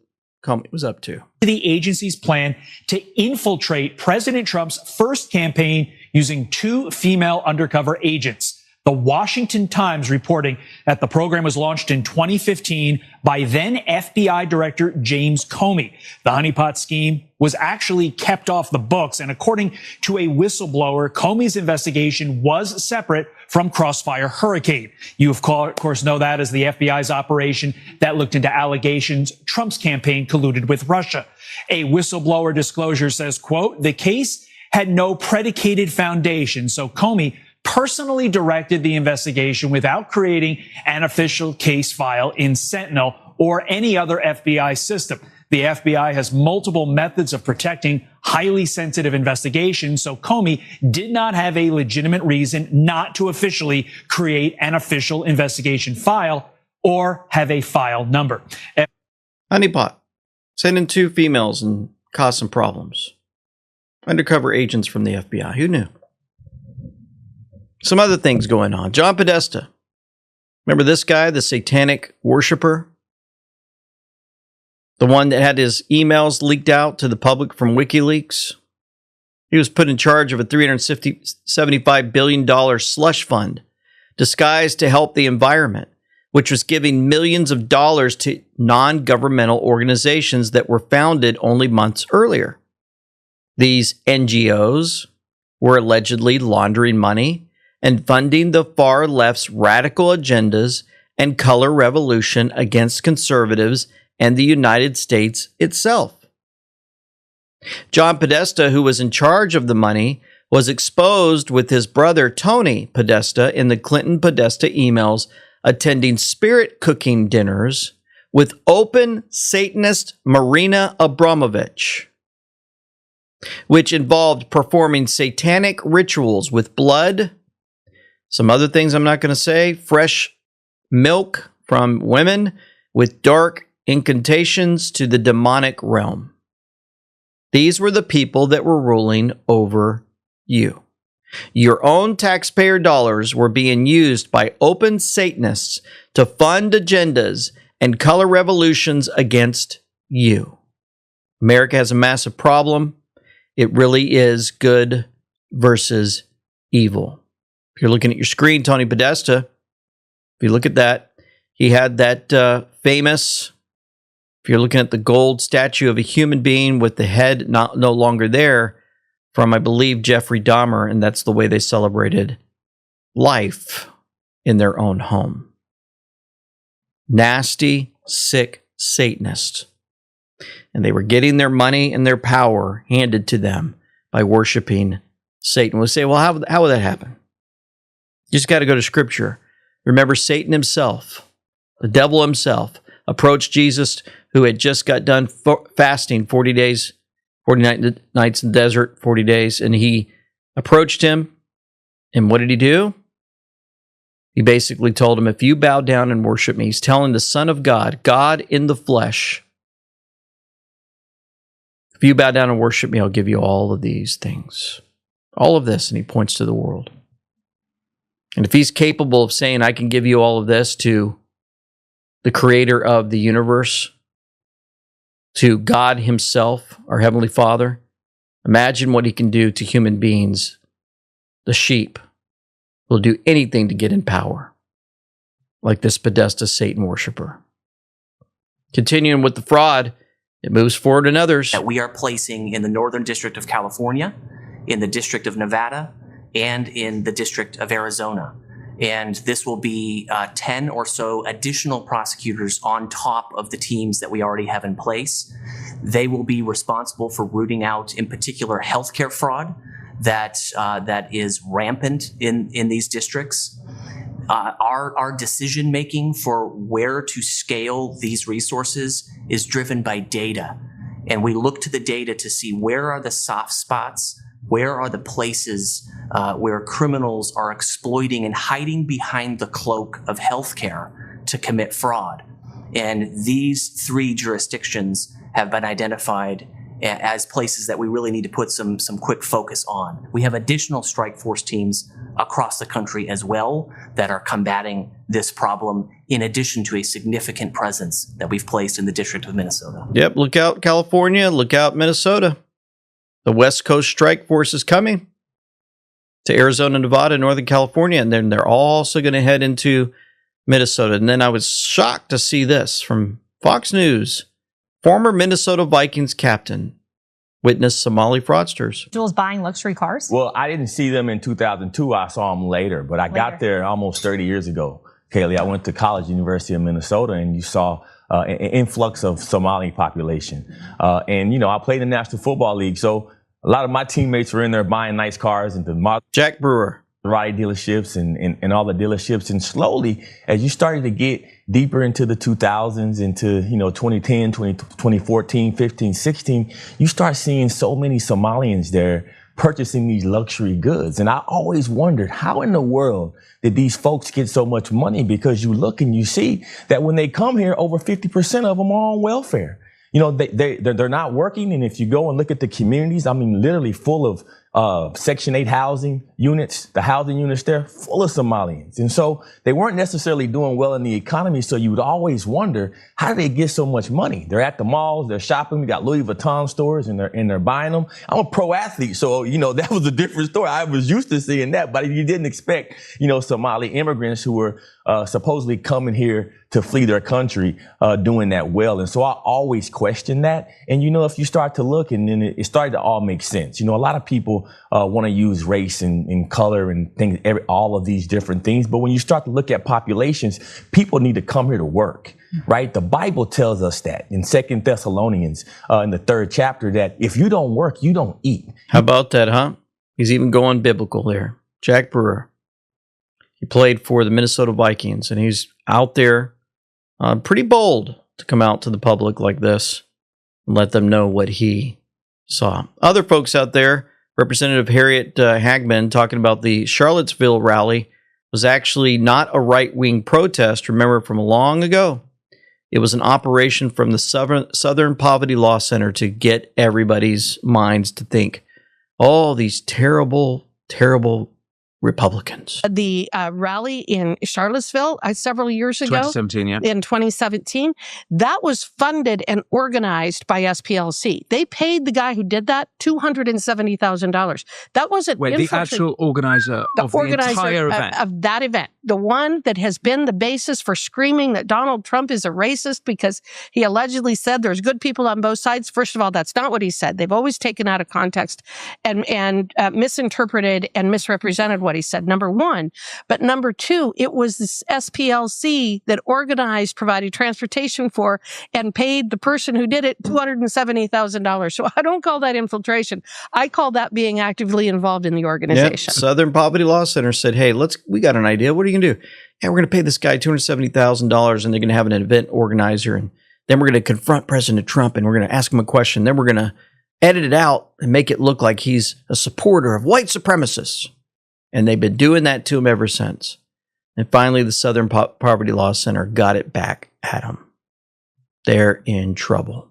Comey was up to. The agency's plan to infiltrate President Trump's first campaign using 2 female undercover agents. The Washington Times reporting that the program was launched in 2015 by then FBI Director James Comey. The honeypot scheme was actually kept off the books, and according to a whistleblower, Comey's investigation was separate from Crossfire Hurricane. You, of course, know that as the FBI's operation that looked into allegations Trump's campaign colluded with Russia. A whistleblower disclosure says, quote, the case had no predicated foundation, so Comey personally directed the investigation without creating an official case file in Sentinel or any other FBI system. The FBI has multiple methods of protecting highly sensitive investigations, so Comey did not have a legitimate reason not to officially create an official investigation file or have a file number. Honeypot. Send in 2 females and cause some problems. Undercover agents from the FBI. Who knew? Some other things going on. John Podesta. Remember this guy, the satanic worshiper? The one that had his emails leaked out to the public from WikiLeaks? He was put in charge of a $375 billion slush fund disguised to help the environment, which was giving millions of dollars to non-governmental organizations that were founded only months earlier. These NGOs were allegedly laundering money and funding the far left's radical agendas and color revolution against conservatives and the United States itself. John Podesta, who was in charge of the money, was exposed with his brother Tony Podesta in the Clinton-Podesta emails, attending spirit cooking dinners with open Satanist Marina Abramovich, which involved performing satanic rituals with blood, some other things I'm not going to say, fresh milk from women, with dark incantations to the demonic realm. These were the people that were ruling over you. Your own taxpayer dollars were being used by open Satanists to fund agendas and color revolutions against you. America has a massive problem. It really is good versus evil. If you're looking at your screen, Tony Podesta, if you look at that, he had that famous, if you're looking at the gold statue of a human being with the head no longer there, from, I believe, Jeffrey Dahmer, and that's the way they celebrated life in their own home. Nasty, sick Satanists. And they were getting their money and their power handed to them by worshiping Satan. We'll say, well, how would that happen? You just got to go to Scripture. Remember, Satan himself, the devil himself, approached Jesus, who had just got done fasting 40 days, 40 nights in the desert, 40 days, and he approached him, and what did he do? He basically told him, if you bow down and worship me, he's telling the Son of God, God in the flesh, if you bow down and worship me, I'll give you all of these things. All of this, and he points to the world. And if he's capable of saying, I can give you all of this to the creator of the universe, to God himself, our Heavenly Father, imagine what he can do to human beings. The sheep will do anything to get in power, like this Podesta Satan worshiper. Continuing with the fraud, it moves forward in others. That we are placing in the Northern District of California, in the District of Nevada, and in the District of Arizona. And this will be 10 or so additional prosecutors on top of the teams that we already have in place. They will be responsible for rooting out, in particular, healthcare fraud that is rampant in these districts. Our decision making for where to scale these resources is driven by data. And we look to the data to see where are the soft spots, where are the places where criminals are exploiting and hiding behind the cloak of healthcare to commit fraud. And these 3 jurisdictions have been identified as places that we really need to put some quick focus on. We have additional strike force teams across the country as well that are combating this problem, in addition to a significant presence that we've placed in the District of Minnesota. Yep, look out California, look out Minnesota. The West Coast strike force is coming to Arizona, Nevada, Northern California, and then they're also going to head into Minnesota. And then I was shocked to see this from Fox News. Former Minnesota Vikings captain witnessed Somali fraudsters. Jules buying luxury cars? Well, I didn't see them in 2002. I saw them later, but I got there almost 30 years ago. Kaylee, I went to college, University of Minnesota, and you saw an influx of Somali population. And, I played in the National Football League, so a lot of my teammates were in there buying nice cars and the Jack Brewer. Ride dealerships and all the dealerships. And slowly, as you started to get deeper into the 2000s, into, 2010, 2014, 15, 16, you start seeing so many Somalians there purchasing these luxury goods. And I always wondered, how in the world did these folks get so much money? Because you look and you see that when they come here, over 50% of them are on welfare. They're not working. And if you go and look at the communities, I mean, literally full of Section 8 housing units, the housing units there, full of Somalians. And so they weren't necessarily doing well in the economy. So you would always wonder, how do they get so much money? They're at the malls, they're shopping. We got Louis Vuitton stores and they're buying them. I'm a pro athlete. So, that was a different story. I was used to seeing that, but you didn't expect, Somali immigrants who were supposedly coming here to flee their country, doing that well. And so I always questioned that. And, if you start to look, and then it started to all make sense. A lot of people want to use race and color and things, all of these different things. But when you start to look at populations, people need to come here to work, right? The Bible tells us that in 2 Thessalonians, in the 3rd chapter, that if you don't work, you don't eat. How about that, huh? He's even going biblical there. Jack Brewer. He played for the Minnesota Vikings, and he's out there pretty bold to come out to the public like this and let them know what he saw. Other folks out there, Representative Harriet Hagman, talking about the Charlottesville rally, was actually not a right-wing protest. Remember, from long ago, it was an operation from the Southern Poverty Law Center to get everybody's minds to think, oh, these terrible, terrible Republicans. The rally in Charlottesville several years ago. 2017, yeah. In 2017, that was funded and organized by SPLC. They paid the guy who did that $270,000. That wasn't the actual organizer of the entire event. Of that event. The one that has been the basis for screaming that Donald Trump is a racist because he allegedly said there's good people on both sides. First of all, that's not what he said. They've always taken out of context and misinterpreted and misrepresented what he said, number one. But number two, it was this SPLC that organized, provided transportation for, and paid the person who did it $270,000. So I don't call that infiltration. I call that being actively involved in the organization. Yep. Southern Poverty Law Center said, hey, we got an idea. What are you going to do? Yeah, we're going to pay this guy $270,000, and they're going to have an event organizer, and then we're going to confront President Trump, and we're going to ask him a question. Then we're going to edit it out and make it look like he's a supporter of white supremacists. And they've been doing that to him ever since. And finally, the Southern Poverty Law Center got it back at him. They're in trouble.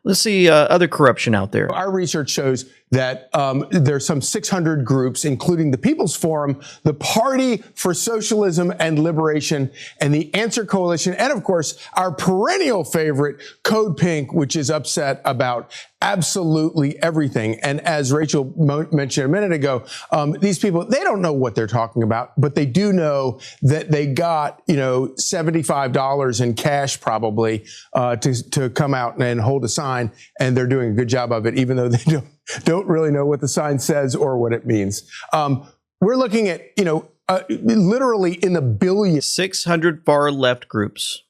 Let's see other corruption out there. Our research shows that there's some 600 groups, including the People's Forum, the Party for Socialism and Liberation, and the Answer Coalition, and of course, our perennial favorite, Code Pink, which is upset about absolutely everything. And as Rachel mentioned a minute ago, these people, they don't know what they're talking about, but they do know that they got, $75 in cash probably to come out and hold a sign, and they're doing a good job of it, even though they don't really know what the sign says or what it means. We're looking at, literally in the billions. 600 far left groups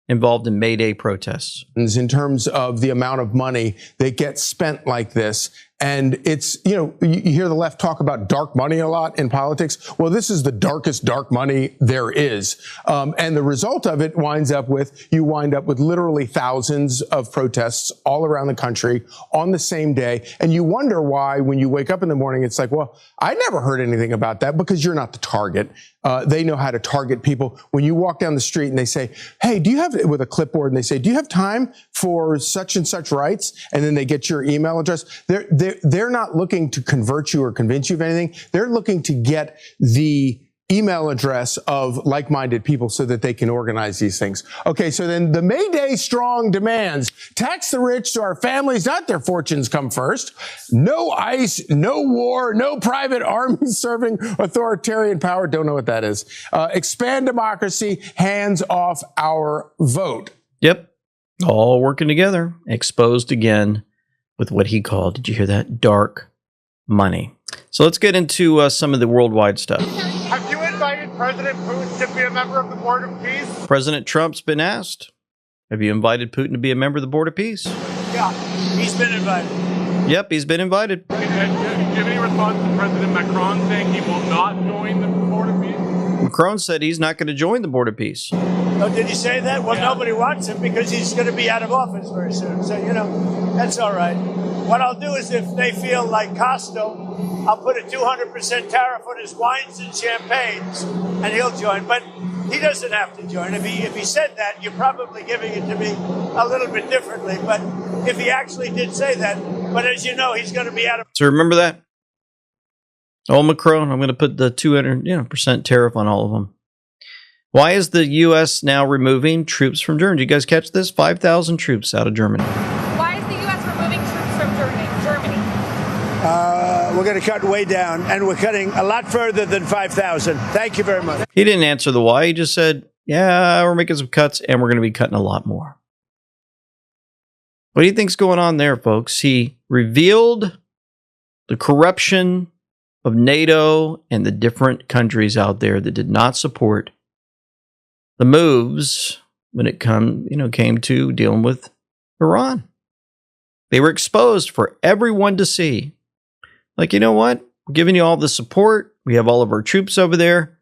involved in May Day protests. In terms of the amount of money that gets spent like this. And it's, you hear the left talk about dark money a lot in politics. Well, this is the darkest dark money there is. And the result of it you wind up with literally thousands of protests all around the country on the same day. And you wonder why, when you wake up in the morning, it's like, well, I never heard anything about that, because you're not the target. They know how to target people. When you walk down the street and they say, hey, with a clipboard, and they say, do you have time for such and such rights? And then they get your email address. They're not looking to convert you or convince you of anything. They're looking to get the email address of like-minded people so that they can organize these things. Okay, so then the May Day strong demands: tax the rich so our families, not their fortunes, come first. No ICE, no war, no private armies serving authoritarian power. Don't know what that is. Expand democracy, hands off our vote. Yep. All working together. Exposed again with what he called, did you hear that? Dark money. So let's get into some of the worldwide stuff. Have you invited President Putin to be a member of the Board of Peace? President Trump's been asked, have you invited Putin to be a member of the Board of Peace? Yeah, he's been invited. Yep, he's been invited. Do you have any response to President Macron saying he will not join the Board of Peace? Macron said he's not going to join the Board of Peace. Oh, did he say that? Well, nobody wants him because he's going to be out of office very soon. So, that's all right. What I'll do is, if they feel like Costo, I'll put a 200% tariff on his wines and champagnes, and he'll join. But he doesn't have to join. If he said that, you're probably giving it to me a little bit differently. But if he actually did say that, but as you know, he's going to be out of... So remember that? Oh, Macron, I'm going to put the 200% tariff on all of them. Why is the U.S. now removing troops from Germany? Did you guys catch this? 5,000 troops out of Germany. Why is the U.S. removing troops from Germany? We're going to cut way down, and we're cutting a lot further than 5,000. Thank you very much. He didn't answer the why. He just said, yeah, we're making some cuts, and we're going to be cutting a lot more. What do you think's going on there, folks? He revealed the corruption of NATO and the different countries out there that did not support the moves when it came to dealing with Iran. They were exposed for everyone to see. Like, you know what? We're giving you all the support. We have all of our troops over there.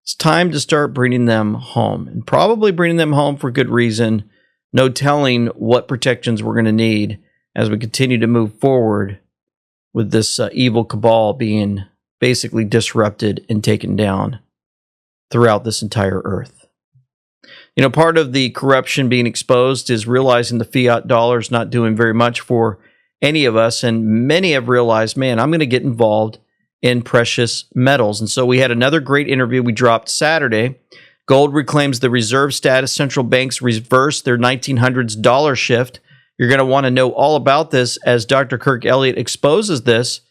It's time to start bringing them home, and probably bringing them home for good reason. No telling what protections we're going to need as we continue to move forward with this evil cabal being basically disrupted and taken down throughout this entire earth. Part of the corruption being exposed is realizing the fiat dollar is not doing very much for any of us. And many have realized, man, I'm going to get involved in precious metals. And so we had another great interview we dropped Saturday. Gold reclaims the reserve status. Central banks reverse their 1900s dollar shift. You're going to want to know all about this as Dr. Kirk Elliott exposes this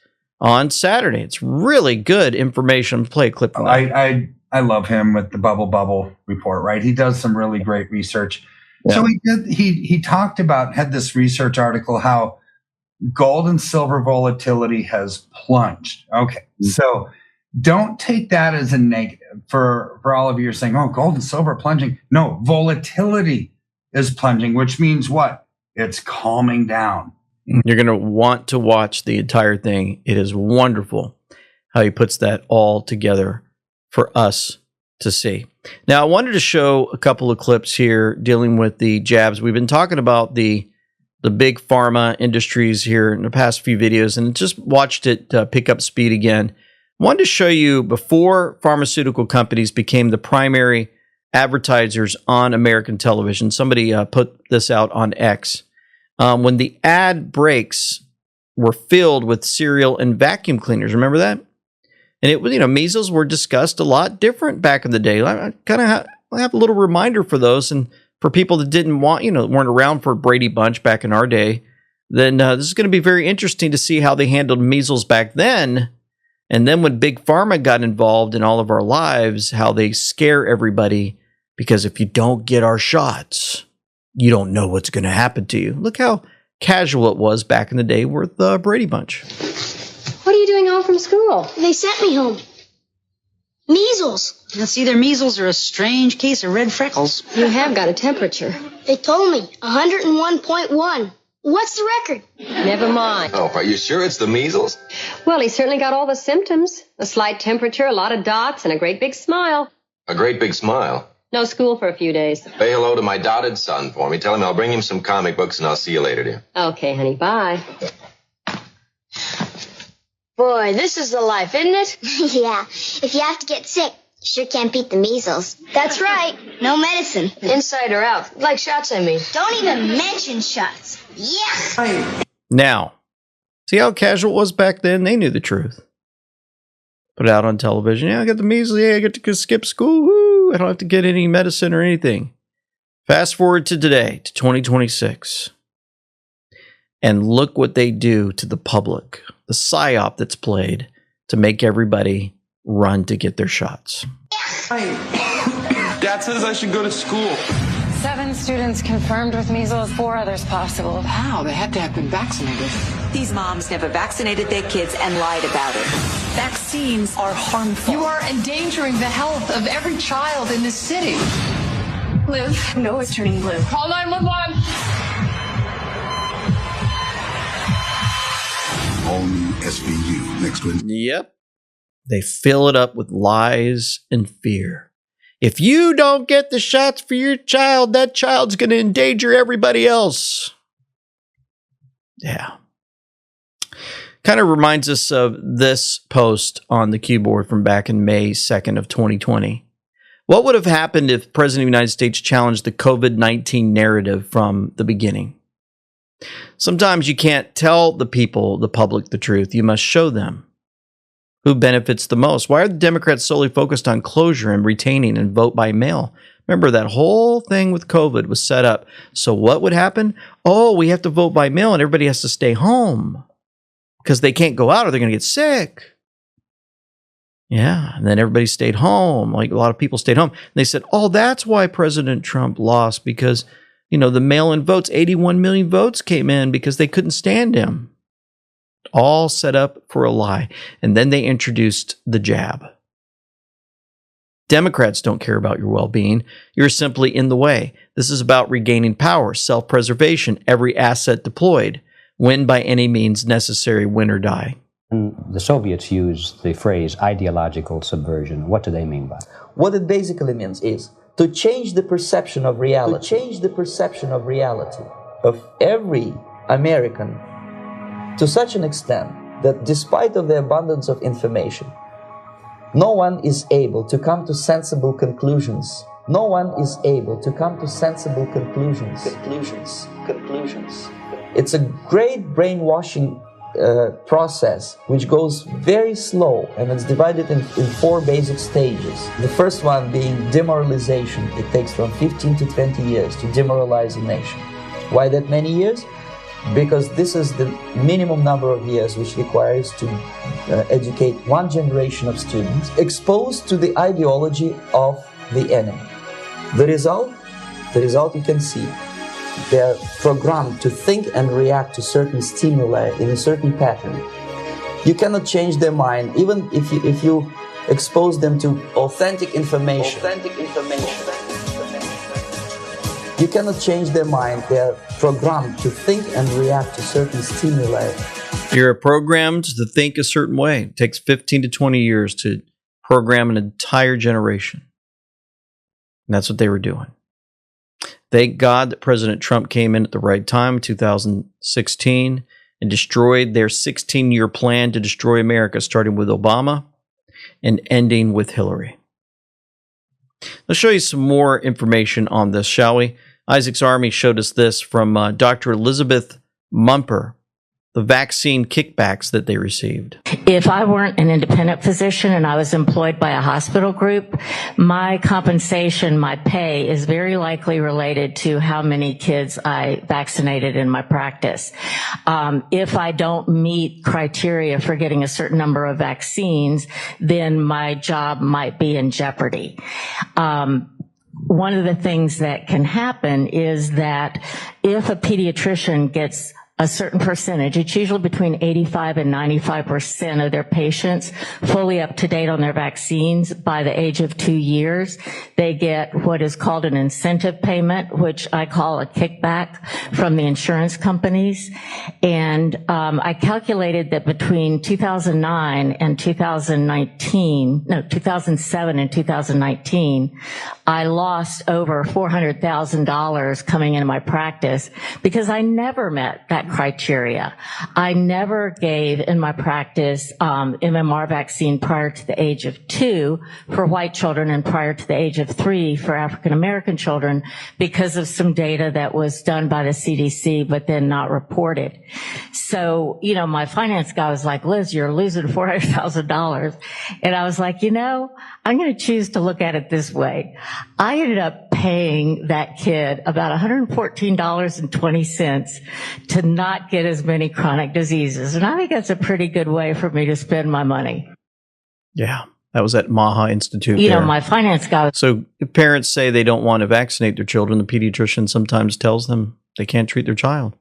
on Saturday. It's really good information. Play a clip from that. I love him with the bubble report, right? He does some really great research. Yeah. So he talked about, had this research article, how gold and silver volatility has plunged. Okay. Mm-hmm. So don't take that as a negative for all of you. You're saying, oh, gold and silver are plunging. No, volatility is plunging, which means what? It's calming down. You're going to want to watch the entire thing. It is wonderful how he puts that all together for us to see. Now, I wanted to show a couple of clips here dealing with the jabs. We've been talking about the big pharma industries here in the past few videos, and just watched it pick up speed again. I wanted to show you before pharmaceutical companies became the primary advertisers on American television. Somebody put this out on X. When the ad breaks were filled with cereal and vacuum cleaners. Remember that? And it was, measles were discussed a lot different back in the day. I kind of have a little reminder for those, and for people that didn't want, weren't around for Brady Bunch back in our day, then this is going to be very interesting to see how they handled measles back then. And then when Big Pharma got involved in all of our lives, how they scare everybody, because if you don't get our shots, you don't know what's going to happen to you. Look how casual it was back in the day with Brady Bunch. What are you doing home from school? They sent me home. Measles. It's either measles or a strange case of red freckles. You have got a temperature. They told me 101.1. What's the record? Never mind. Oh, are you sure it's the measles? Well, he certainly got all the symptoms. A slight temperature, a lot of dots, and a great big smile. A great big smile. No school for a few days. Say hello to my dotted son for me. Tell him I'll bring him some comic books, and I'll see you later, dear. Okay, honey, bye. Boy, this is the life, isn't it? Yeah. If you have to get sick, you sure can't beat the measles. That's right. No medicine. Inside or out. Like shots, I mean. Don't even mention shots. Yeah. Now, see how casual it was back then? They knew the truth. Put it out on television. Yeah, I got the measles. Yeah, I get to skip school. Woo! I don't have to get any medicine or anything. Fast forward to today, to 2026. And look what they do to the public. The psyop that's played to make everybody run to get their shots. Dad says I should go to school. 7 students confirmed with measles, 4 others possible. How? They had to have been vaccinated. These moms never vaccinated their kids and lied about it. Vaccines are harmful. You are endangering the health of every child in this city. Liv. No, it's turning blue. Call 911. All new SVU next Wednesday. Yep. They fill it up with lies and fear. If you don't get the shots for your child, that child's going to endanger everybody else. Yeah. Kind of reminds us of this post on the keyboard from back in May 2nd of 2020. What would have happened if President of the United States challenged the COVID-19 narrative from the beginning? Sometimes you can't tell the people, the public, the truth. You must show them. Who benefits the most? Why are the Democrats solely focused on closure and retaining and vote by mail? Remember, that whole thing with COVID was set up. So what would happen? Oh, we have to vote by mail and everybody has to stay home because they can't go out or they're going to get sick. Yeah, and then everybody stayed home. Like a lot of people stayed home. And they said, oh, that's why President Trump lost because, you know, the mail-in votes, 81 million votes came in because they couldn't stand him. All set up for a lie. And then they introduced the jab. Democrats don't care about your well-being. You're simply in the way. This is about regaining power, self-preservation, every asset deployed. Win by any means necessary, win or die. The Soviets used the phrase ideological subversion. What do they mean by it? What it basically means is to change the perception of reality. To change the perception of reality of every American to such an extent that despite of the abundance of information, no one is able to come to sensible conclusions. No one is able to come to sensible conclusions. Conclusions. It's a great brainwashing process which goes very slow, and it's divided in 4 basic stages. The first one being demoralization. It takes from 15 to 20 years to demoralize a nation. Why that many years? Because this is the minimum number of years which requires to educate one generation of students exposed to the ideology of the enemy. The result you can see. They're programmed to think and react to certain stimuli in a certain pattern. You cannot change their mind, even if you expose them to authentic information. You cannot change their mind. They're programmed to think and react to certain stimuli. You're programmed to think a certain way. It takes 15 to 20 years to program an entire generation. And that's what they were doing. Thank God that President Trump came in at the right time, 2016, and destroyed their 16-year plan to destroy America, starting with Obama and ending with Hillary. Let's show you some more information on this, shall we? Isaac's Army showed us this from Dr. Elizabeth Mumper, the vaccine kickbacks that they received. If I weren't an independent physician and I was employed by a hospital group, my compensation, my pay is very likely related to how many kids I vaccinated in my practice. If I don't meet criteria for getting a certain number of vaccines, then my job might be in jeopardy. One of the things that can happen is that if a pediatrician gets a certain percentage, it's usually between 85 and 95% of their patients fully up to date on their vaccines by the age of 2 years. They get what is called an incentive payment, which I call a kickback from the insurance companies. And I calculated that between 2007 and 2019, I lost over $400,000 coming into my practice because I never met that criteria. I never gave in my practice MMR vaccine prior to the age of 2 for white children and prior to the age of 3 for African American children because of some data that was done by the CDC but then not reported. So, you know, my finance guy was like, Liz, you're losing $400,000. And I was like, you know, I'm going to choose to look at it this way. I ended up paying that kid about $114.20 to not get as many chronic diseases. And I think that's a pretty good way for me to spend my money. Yeah, that was at Maha Institute. You know, my finance guy. So if parents say they don't want to vaccinate their children, the pediatrician sometimes tells them they can't treat their child.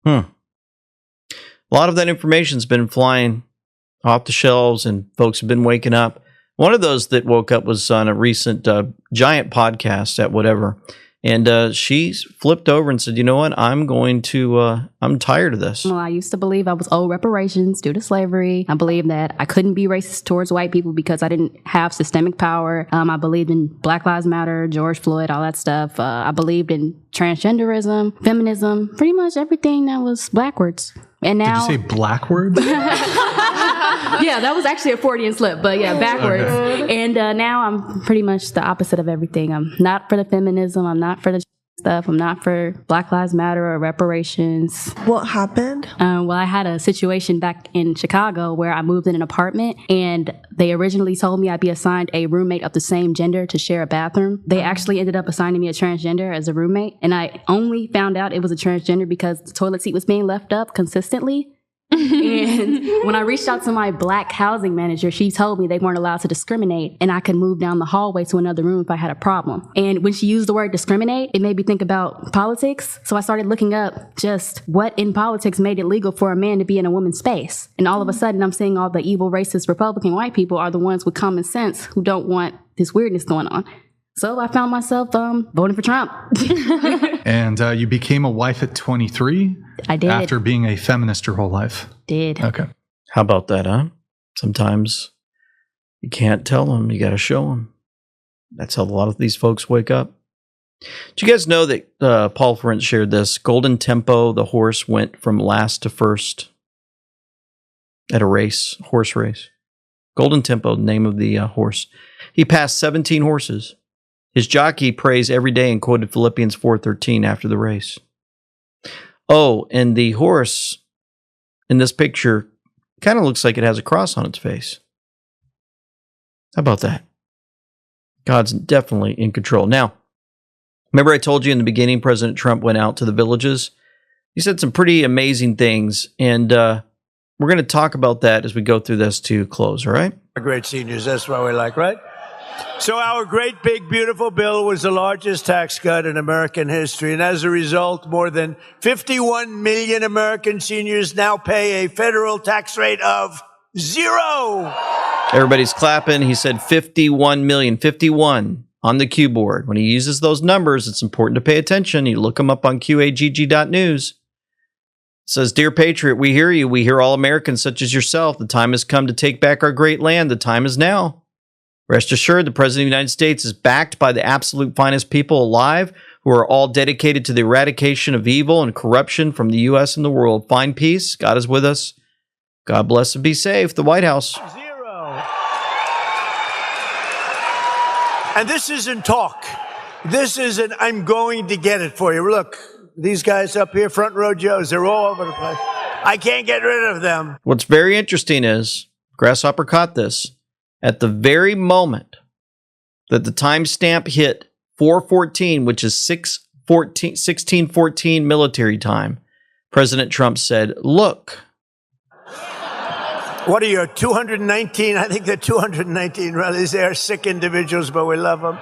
A lot of that information's been flying off the shelves and folks have been waking up. One of those that woke up was on a recent giant podcast at whatever. And she flipped over and said, you know what, I'm tired of this. Well, I used to believe I was owed reparations due to slavery. I believed that I couldn't be racist towards white people because I didn't have systemic power. I believed in Black Lives Matter, George Floyd, all that stuff. I believed in transgenderism, feminism, pretty much everything that was backwards. And now, did you say blackwards? Yeah, that was actually a Freudian slip, but yeah, backwards. Okay. And now I'm pretty much the opposite of everything. I'm not for the feminism. I'm not for the stuff. I'm not for Black Lives Matter or reparations. What happened? Well, I had a situation back in Chicago where I moved in an apartment and they originally told me I'd be assigned a roommate of the same gender to share a bathroom. They actually ended up assigning me a transgender as a roommate. And I only found out it was a transgender because the toilet seat was being left up consistently. And when I reached out to my black housing manager, she told me they weren't allowed to discriminate and I could move down the hallway to another room if I had a problem. And when she used the word discriminate, it made me think about politics. So I started looking up just what in politics made it legal for a man to be in a woman's space. And all of a sudden, I'm seeing all the evil, racist, Republican white people are the ones with common sense who don't want this weirdness going on. So I found myself voting for Trump. And you became a wife at 23? I did. After being a feminist your whole life? Did. Okay. How about that, huh? Sometimes you can't tell them. You got to show them. That's how a lot of these folks wake up. Do you guys know that Paul Ferentz shared this? Golden Tempo, the horse, went from last to first at a race, horse race. Golden Tempo, the name of the horse. He passed 17 horses. His jockey prays every day and quoted Philippians 4:13 after the race. Oh, and the horse in this picture kind of looks like it has a cross on its face. How about that? God's definitely in control. Now, remember I told you in the beginning, President Trump went out to the villages? He said some pretty amazing things, and we're going to talk about that as we go through this to close, all right? Great seniors, that's what we like, right? So our great, big, beautiful bill was the largest tax cut in American history. And as a result, more than 51 million American seniors now pay a federal tax rate of 0. Everybody's clapping. He said 51 million, 51 on the Q board. When he uses those numbers, it's important to pay attention. You look them up on QAGG.news. It says, Dear Patriot, we hear you. We hear all Americans such as yourself. The time has come to take back our great land. The time is now. Rest assured, the President of the United States is backed by the absolute finest people alive who are all dedicated to the eradication of evil and corruption from the U.S. and the world. Find peace. God is with us. God bless and be safe. The White House. 0. And this isn't talk. This isn't, I'm going to get it for you. Look, these guys up here, front row Joes, they're all over the place. I can't get rid of them. What's very interesting is, Grasshopper caught this, at the very moment that the timestamp hit 4:14, which is 16:14 military time, President Trump said, look. What are you, 219? I think they're 219 rallies. They are sick individuals, but we love them.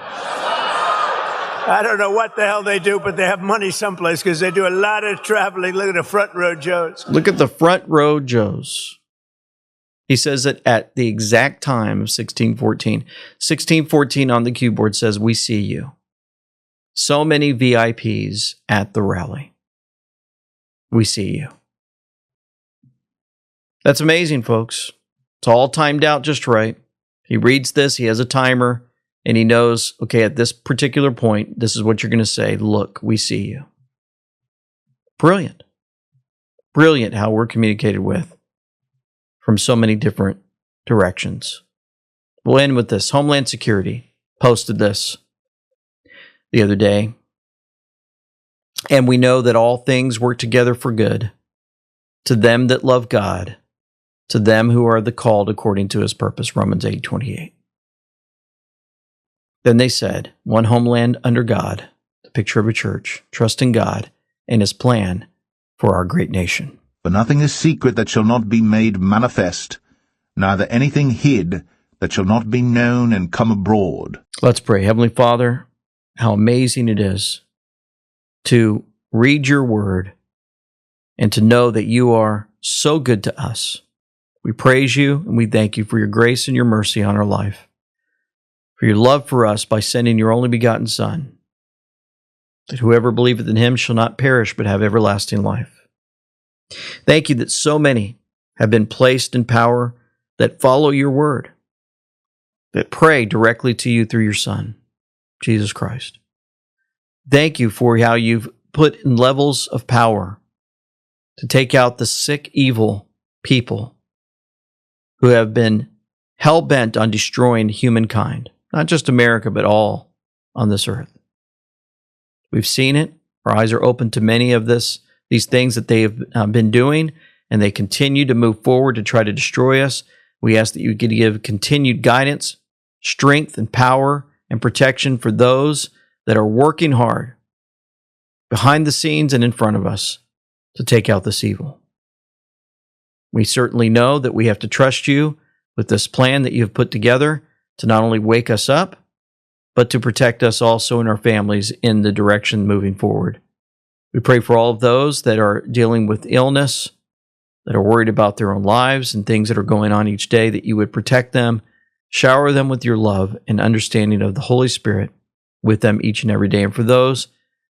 I don't know what the hell they do, but they have money someplace because they do a lot of traveling. Look at the front row Joes. Look at the front row Joes. He says that at the exact time of 1614. 1614 on the cue board says, "We see you." So many VIPs at the rally. We see you. That's amazing, folks. It's all timed out just right. He reads this, he has a timer, and he knows, okay, at this particular point, this is what you're going to say. Look, we see you. Brilliant. Brilliant how we're communicated with from so many different directions. We'll end with this. Homeland Security posted this the other day. "And we know that all things work together for good to them that love God, to them who are the called according to his purpose." Romans 8:28. Then they said, "One homeland under God," the picture of a church, trusting God and his plan for our great nation. For nothing is secret that shall not be made manifest, neither anything hid that shall not be known and come abroad. Let's pray. Heavenly Father, how amazing it is to read your word and to know that you are so good to us. We praise you and we thank you for your grace and your mercy on our life, for your love for us by sending your only begotten Son, that whoever believeth in him shall not perish but have everlasting life. Thank you that so many have been placed in power that follow your word, that pray directly to you through your Son, Jesus Christ. Thank you for how you've put in levels of power to take out the sick, evil people who have been hell-bent on destroying humankind, not just America, but all on this earth. We've seen it. Our eyes are open to many of these things that they have been doing, and they continue to move forward to try to destroy us. We ask that you could give continued guidance, strength, and power and protection for those that are working hard behind the scenes and in front of us to take out this evil. We certainly know that we have to trust you with this plan that you have put together to not only wake us up, but to protect us also and our families in the direction moving forward. We pray for all of those that are dealing with illness, that are worried about their own lives and things that are going on each day, that you would protect them, shower them with your love and understanding of the Holy Spirit with them each and every day. And for those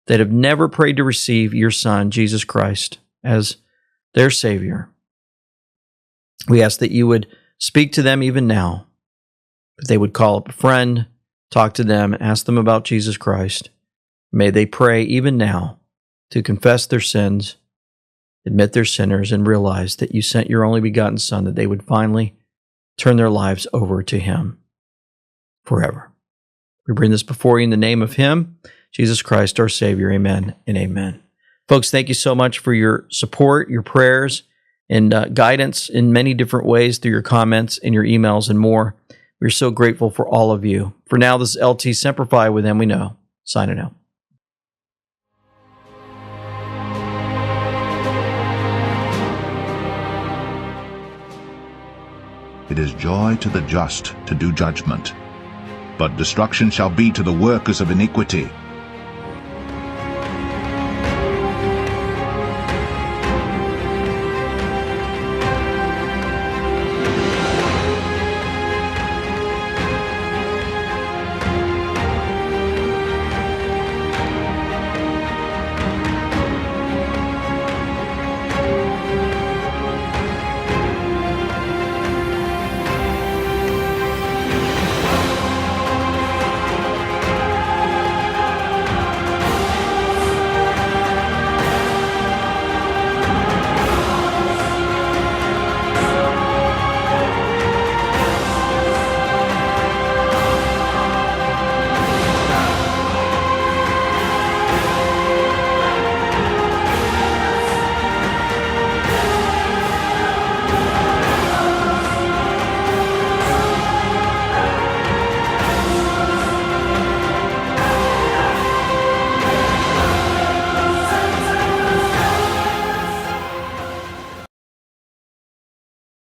that have never prayed to receive your Son, Jesus Christ, as their Savior, we ask that you would speak to them even now, that they would call up a friend, talk to them, ask them about Jesus Christ. May they pray even now to confess their sins, admit their sinners, and realize that you sent your only begotten Son, that they would finally turn their lives over to him forever. We bring this before you in the name of him, Jesus Christ, our Savior. Amen and amen. Folks, thank you so much for your support, your prayers, and guidance in many different ways through your comments and your emails and more. We're so grateful for all of you. For now, this is LT Semper Fi with Them We Know, signing out. It is joy to the just to do judgment, but destruction shall be to the workers of iniquity.